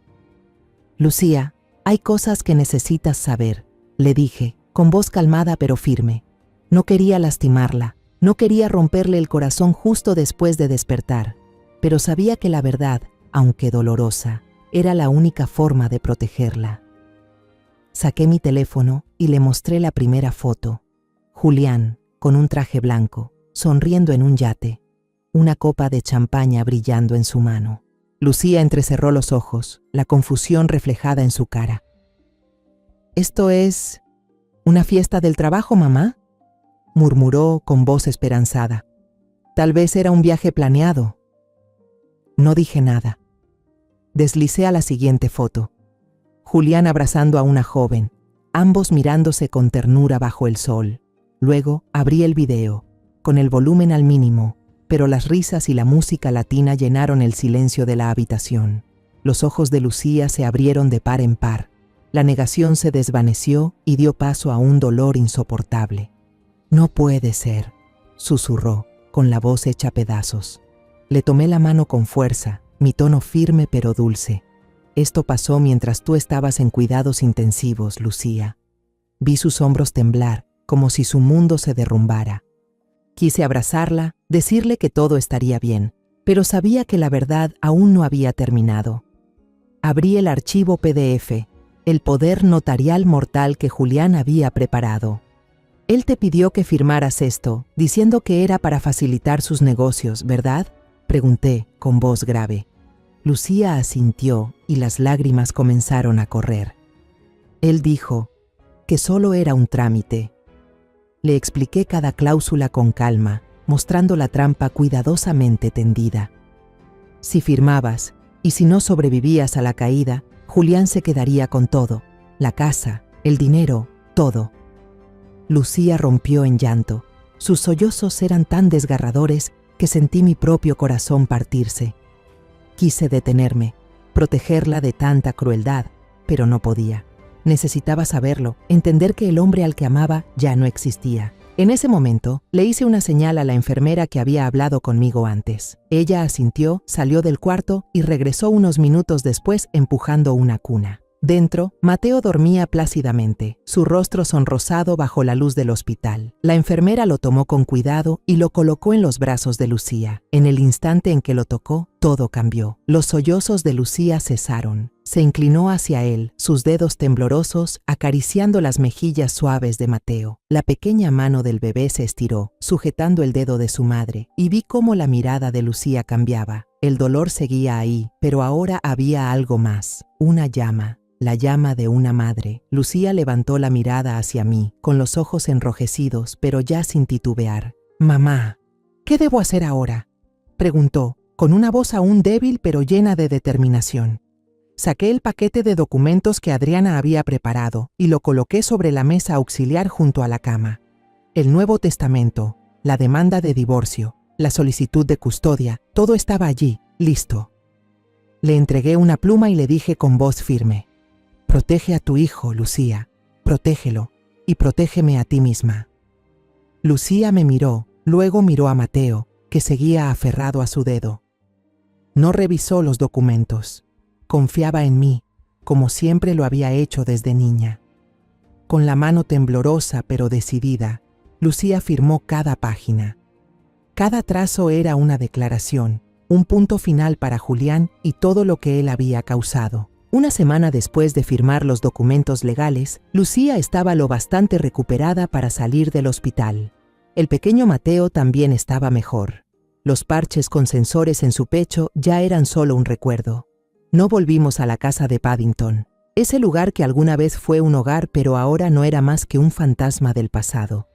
«Lucía, hay cosas que necesitas saber», le dije, con voz calmada pero firme. No quería lastimarla, no quería romperle el corazón justo después de despertar, pero sabía que la verdad, aunque dolorosa, era la única forma de protegerla. Saqué mi teléfono y le mostré la primera foto. Julián, con un traje blanco, sonriendo en un yate, una copa de champaña brillando en su mano. Lucía entrecerró los ojos, la confusión reflejada en su cara. «¿Esto es una fiesta del trabajo, mamá?», murmuró con voz esperanzada. Tal vez era un viaje planeado. No dije nada. Deslicé a la siguiente foto. Julián abrazando a una joven, ambos mirándose con ternura bajo el sol. Luego abrí el video, con el volumen al mínimo, pero las risas y la música latina llenaron el silencio de la habitación. Los ojos de Lucía se abrieron de par en par. La negación se desvaneció y dio paso a un dolor insoportable. «No puede ser», susurró, con la voz hecha pedazos. Le tomé la mano con fuerza, mi tono firme pero dulce. «Esto pasó mientras tú estabas en cuidados intensivos, Lucía». Vi sus hombros temblar, como si su mundo se derrumbara. Quise abrazarla, decirle que todo estaría bien, pero sabía que la verdad aún no había terminado. Abrí el archivo PDF, el poder notarial mortal que Julián había preparado. «Él te pidió que firmaras esto, diciendo que era para facilitar sus negocios, ¿verdad?», pregunté con voz grave. Lucía asintió y las lágrimas comenzaron a correr. Él dijo que solo era un trámite. Le expliqué cada cláusula con calma, mostrando la trampa cuidadosamente tendida. Si firmabas, y si no sobrevivías a la caída, Julián se quedaría con todo, la casa, el dinero, todo. Lucía rompió en llanto. Sus sollozos eran tan desgarradores que sentí mi propio corazón partirse. Quise detenerme, protegerla de tanta crueldad, pero no podía. Necesitaba saberlo, entender que el hombre al que amaba ya no existía. En ese momento, le hice una señal a la enfermera que había hablado conmigo antes. Ella asintió, salió del cuarto y regresó unos minutos después empujando una cuna. Dentro, Mateo dormía plácidamente, su rostro sonrosado bajo la luz del hospital. La enfermera lo tomó con cuidado y lo colocó en los brazos de Lucía. En el instante en que lo tocó, todo cambió. Los sollozos de Lucía cesaron. Se inclinó hacia él, sus dedos temblorosos acariciando las mejillas suaves de Mateo. La pequeña mano del bebé se estiró, sujetando el dedo de su madre, y vi cómo la mirada de Lucía cambiaba. El dolor seguía ahí, pero ahora había algo más, una llama. La llama de una madre. Lucía levantó la mirada hacia mí, con los ojos enrojecidos, pero ya sin titubear. «Mamá, ¿qué debo hacer ahora?», preguntó, con una voz aún débil pero llena de determinación. Saqué el paquete de documentos que Adriana había preparado y lo coloqué sobre la mesa auxiliar junto a la cama. El Nuevo Testamento, la demanda de divorcio, la solicitud de custodia, todo estaba allí, listo. Le entregué una pluma y le dije con voz firme: «Protege a tu hijo, Lucía, protégelo, y protégeme a ti misma». Lucía me miró, luego miró a Mateo, que seguía aferrado a su dedo. No revisó los documentos. Confiaba en mí, como siempre lo había hecho desde niña. Con la mano temblorosa pero decidida, Lucía firmó cada página. Cada trazo era una declaración, un punto final para Julián y todo lo que él había causado. Una semana después de firmar los documentos legales, Lucía estaba lo bastante recuperada para salir del hospital. El pequeño Mateo también estaba mejor. Los parches con sensores en su pecho ya eran solo un recuerdo. No volvimos a la casa de Paddington. Ese lugar que alguna vez fue un hogar, pero ahora no era más que un fantasma del pasado.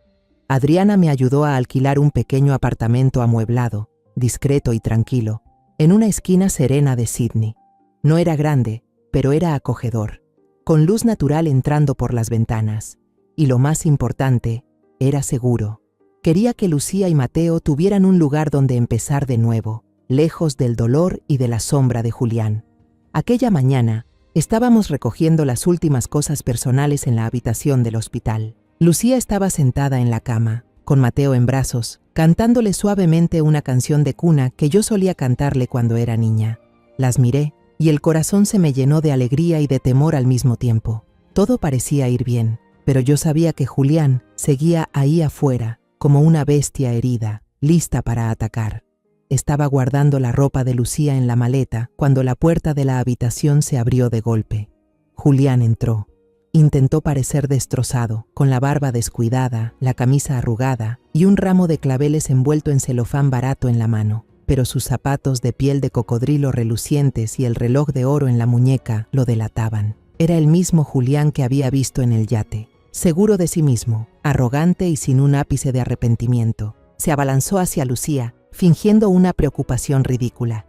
Adriana me ayudó a alquilar un pequeño apartamento amueblado, discreto y tranquilo, en una esquina serena de Sydney. No era grande, pero era acogedor, con luz natural entrando por las ventanas. Y lo más importante, era seguro. Quería que Lucía y Mateo tuvieran un lugar donde empezar de nuevo, lejos del dolor y de la sombra de Julián. Aquella mañana, estábamos recogiendo las últimas cosas personales en la habitación del hospital. Lucía estaba sentada en la cama, con Mateo en brazos, cantándole suavemente una canción de cuna que yo solía cantarle cuando era niña. Las miré, y el corazón se me llenó de alegría y de temor al mismo tiempo. Todo parecía ir bien, pero yo sabía que Julián seguía ahí afuera, como una bestia herida, lista para atacar. Estaba guardando la ropa de Lucía en la maleta cuando la puerta de la habitación se abrió de golpe. Julián entró. Intentó parecer destrozado, con la barba descuidada, la camisa arrugada y un ramo de claveles envuelto en celofán barato en la mano. Pero sus zapatos de piel de cocodrilo relucientes y el reloj de oro en la muñeca lo delataban. Era el mismo Julián que había visto en el yate, seguro de sí mismo, arrogante y sin un ápice de arrepentimiento. Se abalanzó hacia Lucía, fingiendo una preocupación ridícula.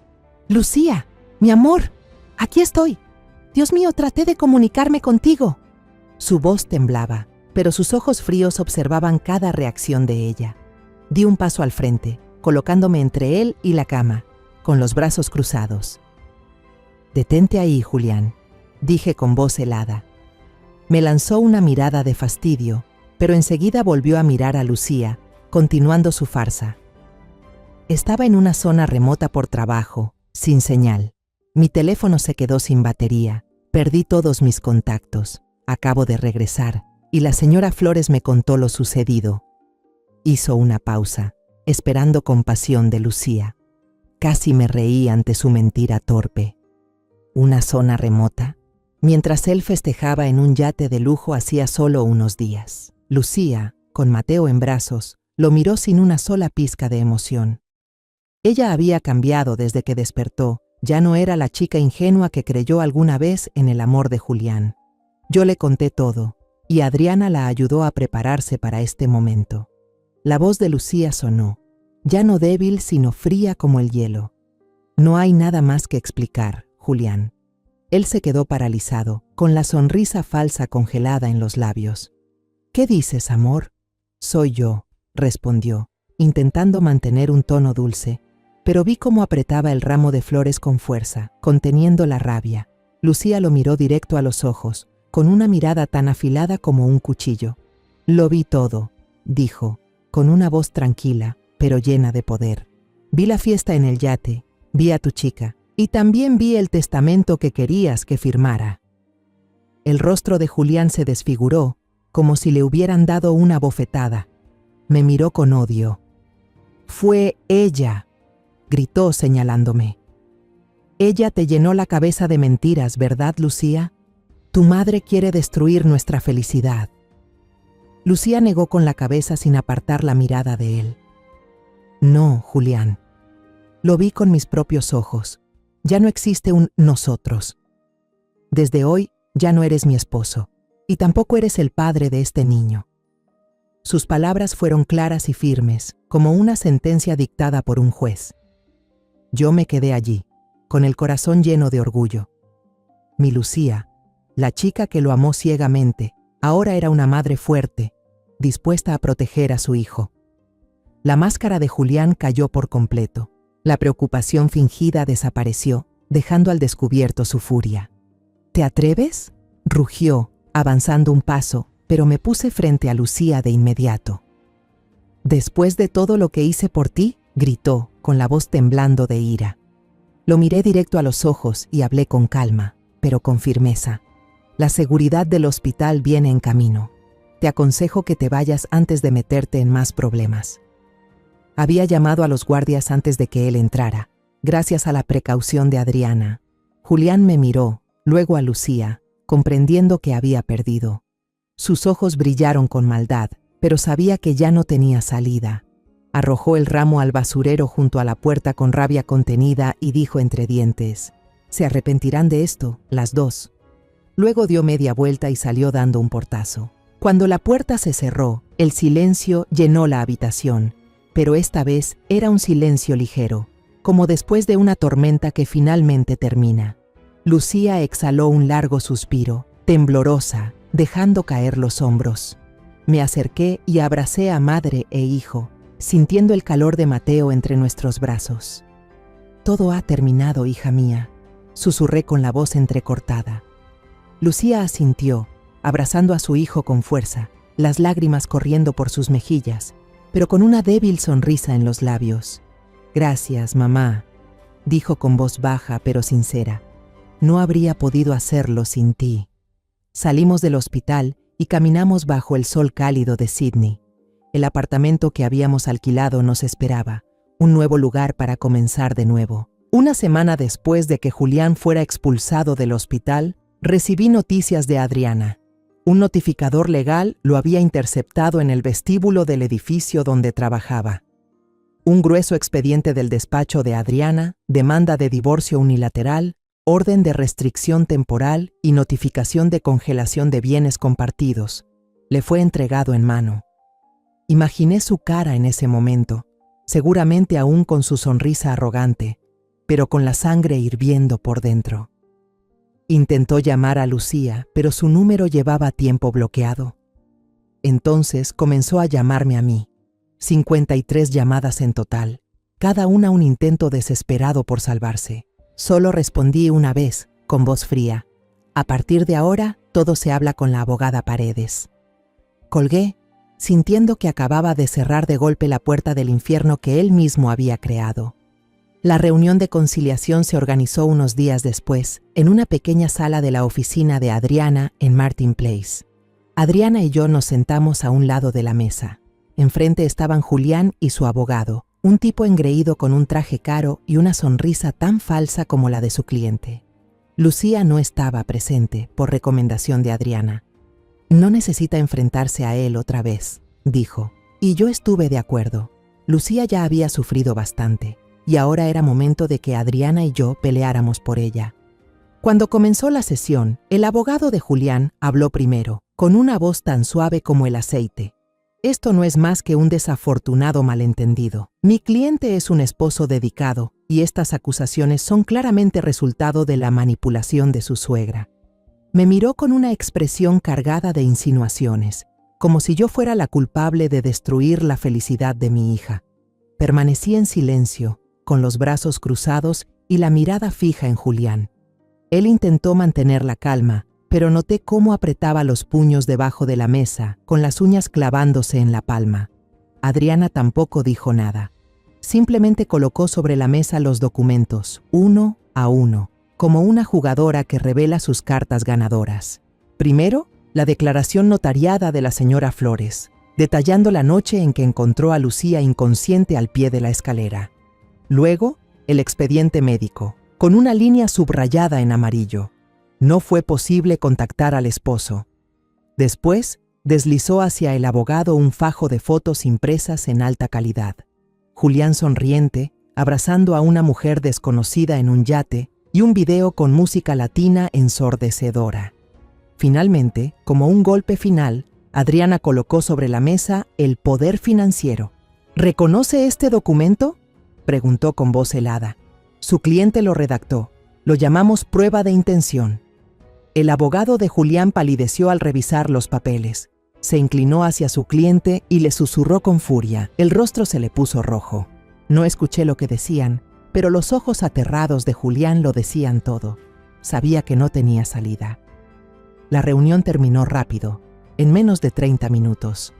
«Lucía, mi amor, aquí estoy. Dios mío, traté de comunicarme contigo». Su voz temblaba, pero sus ojos fríos observaban cada reacción de ella. Di un paso al frente, colocándome entre él y la cama, con los brazos cruzados. «Detente ahí, Julián», dije con voz helada. Me lanzó una mirada de fastidio, pero enseguida volvió a mirar a Lucía, continuando su farsa. Estaba en una zona remota por trabajo, sin señal. Mi teléfono se quedó sin batería, perdí todos mis contactos. Acabo de regresar, y la señora Flores me contó lo sucedido. Hizo una pausa, esperando compasión de Lucía. Casi me reí ante su mentira torpe. ¿Una zona remota? Mientras él festejaba en un yate de lujo hacía solo unos días. Lucía, con Mateo en brazos, lo miró sin una sola pizca de emoción. Ella había cambiado desde que despertó, ya no era la chica ingenua que creyó alguna vez en el amor de Julián. Yo le conté todo, y Adriana la ayudó a prepararse para este momento. La voz de Lucía sonó, ya no débil sino fría como el hielo. «No hay nada más que explicar, Julián». Él se quedó paralizado, con la sonrisa falsa congelada en los labios. «¿Qué dices, amor?» «Soy yo», respondió, intentando mantener un tono dulce, pero vi cómo apretaba el ramo de flores con fuerza, conteniendo la rabia. Lucía lo miró directo a los ojos, con una mirada tan afilada como un cuchillo. «Lo vi todo», dijo, con una voz tranquila, pero llena de poder. «Vi la fiesta en el yate, vi a tu chica, y también vi el testamento que querías que firmara». El rostro de Julián se desfiguró, como si le hubieran dado una bofetada. Me miró con odio. «Fue ella», gritó señalándome. «Ella te llenó la cabeza de mentiras, ¿verdad, Lucía? Tu madre quiere destruir nuestra felicidad». Lucía negó con la cabeza sin apartar la mirada de él. «No, Julián. Lo vi con mis propios ojos. Ya no existe un nosotros. Desde hoy ya no eres mi esposo, y tampoco eres el padre de este niño». Sus palabras fueron claras y firmes, como una sentencia dictada por un juez. Yo me quedé allí, con el corazón lleno de orgullo. Mi Lucía, la chica que lo amó ciegamente, ahora era una madre fuerte, dispuesta a proteger a su hijo. La máscara de Julián cayó por completo. La preocupación fingida desapareció, dejando al descubierto su furia. «¿Te atreves?», rugió, avanzando un paso, pero me puse frente a Lucía de inmediato. «¿Después de todo lo que hice por ti?», gritó, con la voz temblando de ira. Lo miré directo a los ojos y hablé con calma, pero con firmeza. «La seguridad del hospital viene en camino. Te aconsejo que te vayas antes de meterte en más problemas». Había llamado a los guardias antes de que él entrara, gracias a la precaución de Adriana. Julián me miró, luego a Lucía, comprendiendo que había perdido. Sus ojos brillaron con maldad, pero sabía que ya no tenía salida. Arrojó el ramo al basurero junto a la puerta con rabia contenida y dijo entre dientes: «Se arrepentirán de esto, las dos». Luego dio media vuelta y salió dando un portazo. Cuando la puerta se cerró, el silencio llenó la habitación, pero esta vez era un silencio ligero, como después de una tormenta que finalmente termina. Lucía exhaló un largo suspiro, temblorosa, dejando caer los hombros. Me acerqué y abracé a madre e hijo, sintiendo el calor de Mateo entre nuestros brazos. «Todo ha terminado, hija mía», susurré con la voz entrecortada. Lucía asintió, abrazando a su hijo con fuerza, las lágrimas corriendo por sus mejillas, pero con una débil sonrisa en los labios. «Gracias, mamá», dijo con voz baja pero sincera. «No habría podido hacerlo sin ti». Salimos del hospital y caminamos bajo el sol cálido de Sydney. El apartamento que habíamos alquilado nos esperaba, un nuevo lugar para comenzar de nuevo. Una semana después de que Julián fuera expulsado del hospital, recibí noticias de Adriana. Un notificador legal lo había interceptado en el vestíbulo del edificio donde trabajaba. Un grueso expediente del despacho de Adriana, demanda de divorcio unilateral, orden de restricción temporal y notificación de congelación de bienes compartidos, le fue entregado en mano. Imaginé su cara en ese momento, seguramente aún con su sonrisa arrogante, pero con la sangre hirviendo por dentro. Intentó llamar a Lucía, pero su número llevaba tiempo bloqueado. Entonces comenzó a llamarme a mí. 53 llamadas en total, cada una un intento desesperado por salvarse. Solo respondí una vez, con voz fría. A partir de ahora, todo se habla con la abogada Paredes. Colgué, sintiendo que acababa de cerrar de golpe la puerta del infierno que él mismo había creado. La reunión de conciliación se organizó unos días después, en una pequeña sala de la oficina de Adriana en Martin Place. Adriana y yo nos sentamos a un lado de la mesa. Enfrente estaban Julián y su abogado, un tipo engreído con un traje caro y una sonrisa tan falsa como la de su cliente. Lucía no estaba presente, por recomendación de Adriana. No necesita enfrentarse a él otra vez, dijo, y yo estuve de acuerdo. Lucía ya había sufrido bastante, y ahora era momento de que Adriana y yo peleáramos por ella. Cuando comenzó la sesión, el abogado de Julián habló primero, con una voz tan suave como el aceite. Esto no es más que un desafortunado malentendido. Mi cliente es un esposo dedicado, y estas acusaciones son claramente resultado de la manipulación de su suegra. Me miró con una expresión cargada de insinuaciones, como si yo fuera la culpable de destruir la felicidad de mi hija. Permanecí en silencio, con los brazos cruzados y la mirada fija en Julián. Él intentó mantener la calma, pero noté cómo apretaba los puños debajo de la mesa, con las uñas clavándose en la palma. Adriana tampoco dijo nada. Simplemente colocó sobre la mesa los documentos, uno a uno, como una jugadora que revela sus cartas ganadoras. Primero, la declaración notariada de la señora Flores, detallando la noche en que encontró a Lucía inconsciente al pie de la escalera. Luego, el expediente médico, con una línea subrayada en amarillo. No fue posible contactar al esposo. Después, deslizó hacia el abogado un fajo de fotos impresas en alta calidad. Julián sonriente, abrazando a una mujer desconocida en un yate y un video con música latina ensordecedora. Finalmente, como un golpe final, Adriana colocó sobre la mesa el poder financiero. ¿Reconoce este documento?, preguntó con voz helada. Su cliente lo redactó. Lo llamamos prueba de intención. El abogado de Julián palideció al revisar los papeles. Se inclinó hacia su cliente y le susurró con furia. El rostro se le puso rojo. No escuché lo que decían, pero los ojos aterrados de Julián lo decían todo. Sabía que no tenía salida. La reunión terminó rápido, en menos de 30 minutos.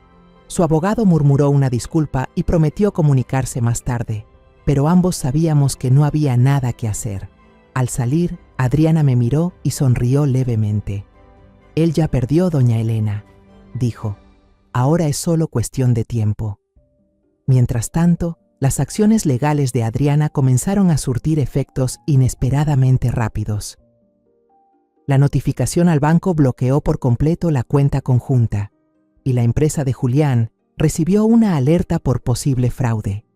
Su abogado murmuró una disculpa y prometió comunicarse más tarde, pero ambos sabíamos que no había nada que hacer. Al salir, Adriana me miró y sonrió levemente. Él ya perdió, doña Elena, dijo. Ahora es solo cuestión de tiempo. Mientras tanto, las acciones legales de Adriana comenzaron a surtir efectos inesperadamente rápidos. La notificación al banco bloqueó por completo la cuenta conjunta, y la empresa de Julián recibió una alerta por posible fraude.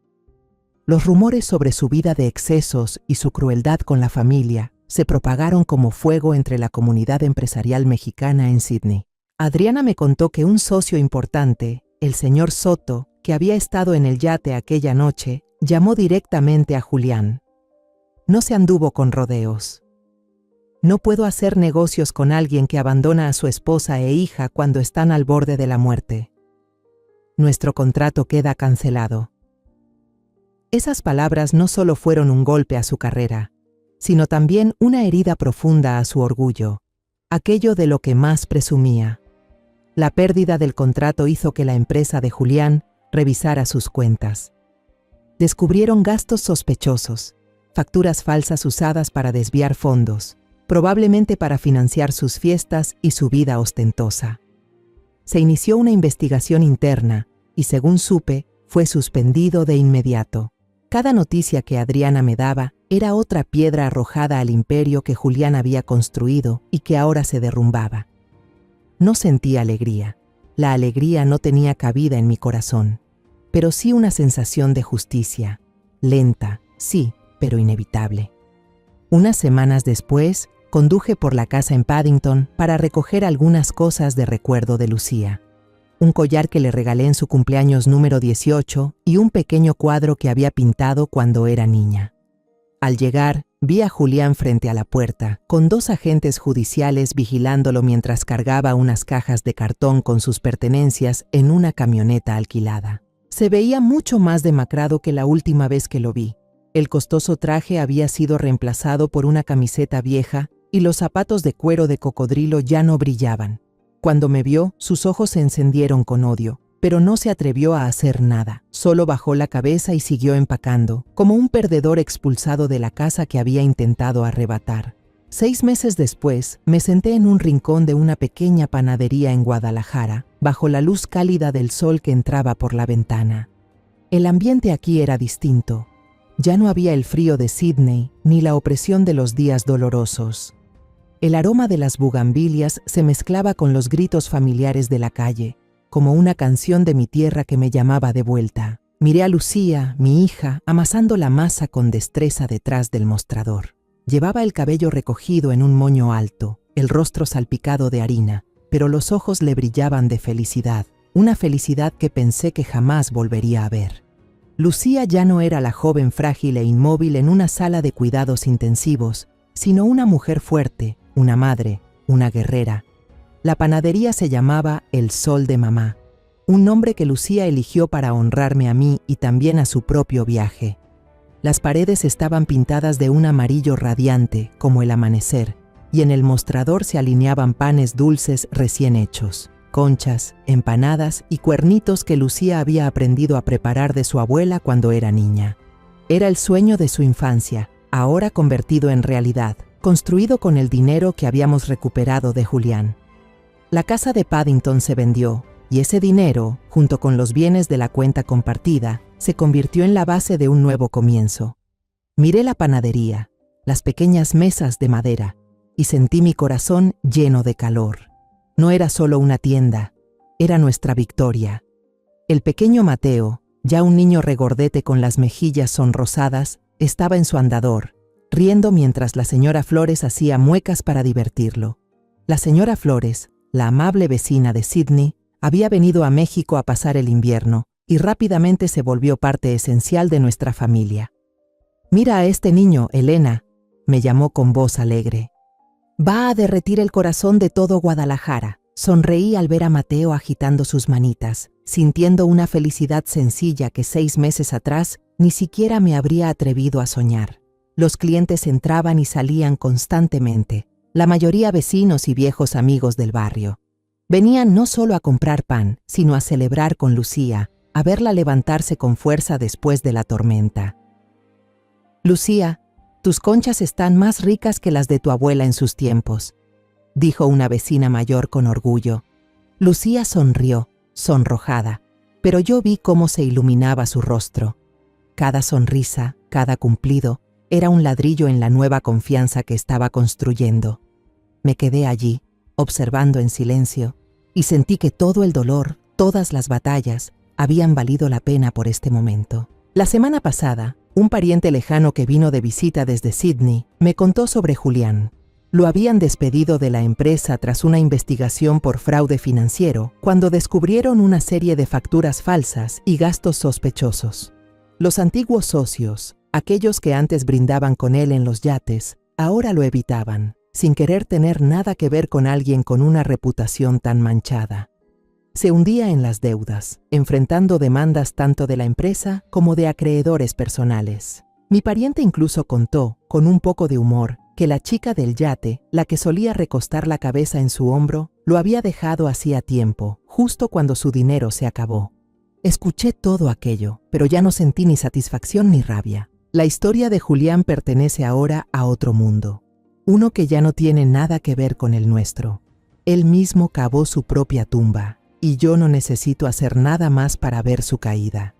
Los rumores sobre su vida de excesos y su crueldad con la familia se propagaron como fuego entre la comunidad empresarial mexicana en Sydney. Adriana me contó que un socio importante, el señor Soto, que había estado en el yate aquella noche, llamó directamente a Julián. No se anduvo con rodeos. No puedo hacer negocios con alguien que abandona a su esposa e hija cuando están al borde de la muerte. Nuestro contrato queda cancelado. Esas palabras no solo fueron un golpe a su carrera, sino también una herida profunda a su orgullo, aquello de lo que más presumía. La pérdida del contrato hizo que la empresa de Julián revisara sus cuentas. Descubrieron gastos sospechosos, facturas falsas usadas para desviar fondos, probablemente para financiar sus fiestas y su vida ostentosa. Se inició una investigación interna y, según supe, fue suspendido de inmediato. Cada noticia que Adriana me daba era otra piedra arrojada al imperio que Julián había construido y que ahora se derrumbaba. No sentía alegría. La alegría no tenía cabida en mi corazón, pero sí una sensación de justicia, lenta, sí, pero inevitable. Unas semanas después, conduje por la casa en Paddington para recoger algunas cosas de recuerdo de Lucía. un collar que le regalé en su cumpleaños número 18 y un pequeño cuadro que había pintado cuando era niña. Al llegar, vi a Julián frente a la puerta, con 2 agentes judiciales vigilándolo mientras cargaba unas cajas de cartón con sus pertenencias en una camioneta alquilada. Se veía mucho más demacrado que la última vez que lo vi. El costoso traje había sido reemplazado por una camiseta vieja y los zapatos de cuero de cocodrilo ya no brillaban. Cuando me vio, sus ojos se encendieron con odio, pero no se atrevió a hacer nada. Solo bajó la cabeza y siguió empacando, como un perdedor expulsado de la casa que había intentado arrebatar. 6 meses después, me senté en un rincón de una pequeña panadería en Guadalajara, bajo la luz cálida del sol que entraba por la ventana. El ambiente aquí era distinto. Ya no había el frío de Sydney, ni la opresión de los días dolorosos. El aroma de las bugambilias se mezclaba con los gritos familiares de la calle, como una canción de mi tierra que me llamaba de vuelta. Miré a Lucía, mi hija, amasando la masa con destreza detrás del mostrador. Llevaba el cabello recogido en un moño alto, el rostro salpicado de harina, pero los ojos le brillaban de felicidad, una felicidad que pensé que jamás volvería a ver. Lucía ya no era la joven frágil e inmóvil en una sala de cuidados intensivos, sino una mujer fuerte, una madre, una guerrera. La panadería se llamaba El Sol de Mamá, un nombre que Lucía eligió para honrarme a mí y también a su propio viaje. Las paredes estaban pintadas de un amarillo radiante, como el amanecer, y en el mostrador se alineaban panes dulces recién hechos, conchas, empanadas y cuernitos que Lucía había aprendido a preparar de su abuela cuando era niña. Era el sueño de su infancia, ahora convertido en realidad, construido con el dinero que habíamos recuperado de Julián. La casa de Paddington se vendió, y ese dinero, junto con los bienes de la cuenta compartida, se convirtió en la base de un nuevo comienzo. Miré la panadería, las pequeñas mesas de madera, y sentí mi corazón lleno de calor. No era solo una tienda, era nuestra victoria. El pequeño Mateo, ya un niño regordete con las mejillas sonrosadas, estaba en su andador, riendo mientras la señora Flores hacía muecas para divertirlo. La señora Flores, la amable vecina de Sydney, había venido a México a pasar el invierno y rápidamente se volvió parte esencial de nuestra familia. «Mira a este niño, Elena», me llamó con voz alegre. «Va a derretir el corazón de todo Guadalajara». Sonreí al ver a Mateo agitando sus manitas, sintiendo una felicidad sencilla que 6 meses atrás ni siquiera me habría atrevido a soñar. Los clientes entraban y salían constantemente, la mayoría vecinos y viejos amigos del barrio. Venían no solo a comprar pan, sino a celebrar con Lucía, a verla levantarse con fuerza después de la tormenta. «Lucía, tus conchas están más ricas que las de tu abuela en sus tiempos», dijo una vecina mayor con orgullo. Lucía sonrió, sonrojada, pero yo vi cómo se iluminaba su rostro. Cada sonrisa, cada cumplido, era un ladrillo en la nueva confianza que estaba construyendo. Me quedé allí, observando en silencio, y sentí que todo el dolor, todas las batallas, habían valido la pena por este momento. La semana pasada, un pariente lejano que vino de visita desde Sydney me contó sobre Julián. Lo habían despedido de la empresa tras una investigación por fraude financiero, cuando descubrieron una serie de facturas falsas y gastos sospechosos. Los antiguos socios, aquellos que antes brindaban con él en los yates, ahora lo evitaban, sin querer tener nada que ver con alguien con una reputación tan manchada. Se hundía en las deudas, enfrentando demandas tanto de la empresa como de acreedores personales. Mi pariente incluso contó, con un poco de humor, que la chica del yate, la que solía recostar la cabeza en su hombro, lo había dejado hacía tiempo, justo cuando su dinero se acabó. Escuché todo aquello, pero ya no sentí ni satisfacción ni rabia. La historia de Julián pertenece ahora a otro mundo, uno que ya no tiene nada que ver con el nuestro. Él mismo cavó su propia tumba, y yo no necesito hacer nada más para ver su caída.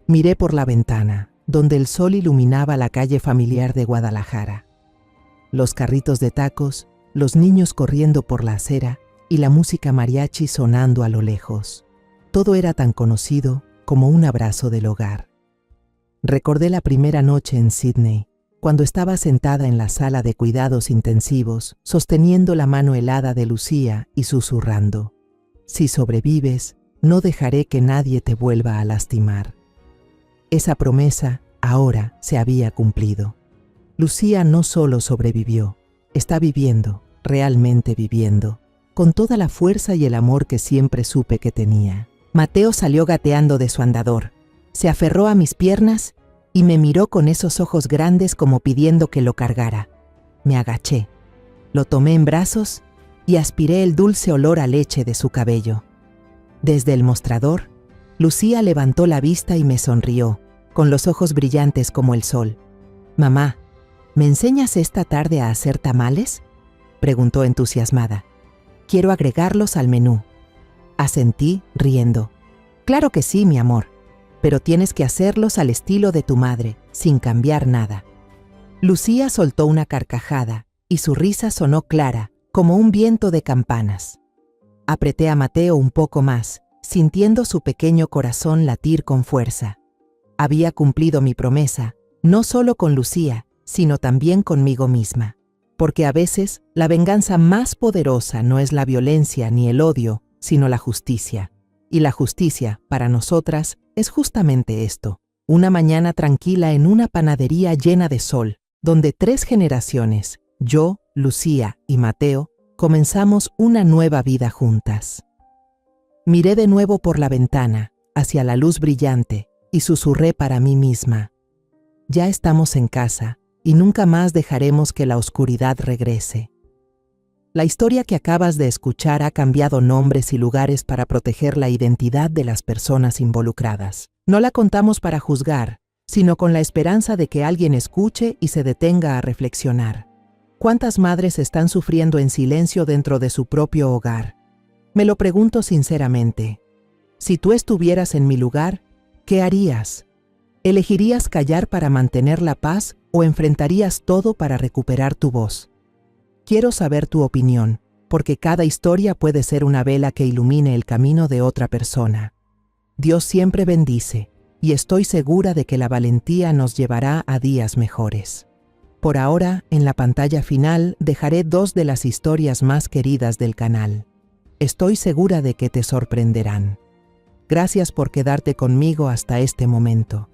Miré por la ventana, donde el sol iluminaba la calle familiar de Guadalajara. Los carritos de tacos, los niños corriendo por la acera y la música mariachi sonando a lo lejos. Todo era tan conocido como un abrazo del hogar. Recordé la primera noche en Sydney, cuando estaba sentada en la sala de cuidados intensivos, sosteniendo la mano helada de Lucía y susurrando: Si sobrevives, no dejaré que nadie te vuelva a lastimar. Esa promesa ahora se había cumplido. Lucía no solo sobrevivió, está viviendo, realmente viviendo, con toda la fuerza y el amor que siempre supe que tenía. Mateo salió gateando de su andador, se aferró a mis piernas y me miró con esos ojos grandes como pidiendo que lo cargara. Me agaché, lo tomé en brazos y aspiré el dulce olor a leche de su cabello. Desde el mostrador, Lucía levantó la vista y me sonrió, con los ojos brillantes como el sol. «Mamá, ¿me enseñas esta tarde a hacer tamales?», preguntó entusiasmada. «Quiero agregarlos al menú». Asentí, riendo. «Claro que sí, mi amor, pero tienes que hacerlos al estilo de tu madre, sin cambiar nada». Lucía soltó una carcajada y su risa sonó clara, como un viento de campanas. Apreté a Mateo un poco más, sintiendo su pequeño corazón latir con fuerza. Había cumplido mi promesa, no solo con Lucía, sino también conmigo misma. Porque a veces la venganza más poderosa no es la violencia ni el odio, sino la justicia. Y la justicia, para nosotras, es justamente esto: una mañana tranquila en una panadería llena de sol, donde 3 generaciones, yo, Lucía y Mateo, comenzamos una nueva vida juntas. Miré de nuevo por la ventana, hacia la luz brillante, y susurré para mí misma: ya estamos en casa, y nunca más dejaremos que la oscuridad regrese. La historia que acabas de escuchar ha cambiado nombres y lugares para proteger la identidad de las personas involucradas. No la contamos para juzgar, sino con la esperanza de que alguien escuche y se detenga a reflexionar. ¿Cuántas madres están sufriendo en silencio dentro de su propio hogar? Me lo pregunto sinceramente. Si tú estuvieras en mi lugar, ¿qué harías? ¿Elegirías callar para mantener la paz o enfrentarías todo para recuperar tu voz? Quiero saber tu opinión, porque cada historia puede ser una vela que ilumine el camino de otra persona. Dios siempre bendice, y estoy segura de que la valentía nos llevará a días mejores. Por ahora, en la pantalla final dejaré 2 de las historias más queridas del canal. Estoy segura de que te sorprenderán. Gracias por quedarte conmigo hasta este momento.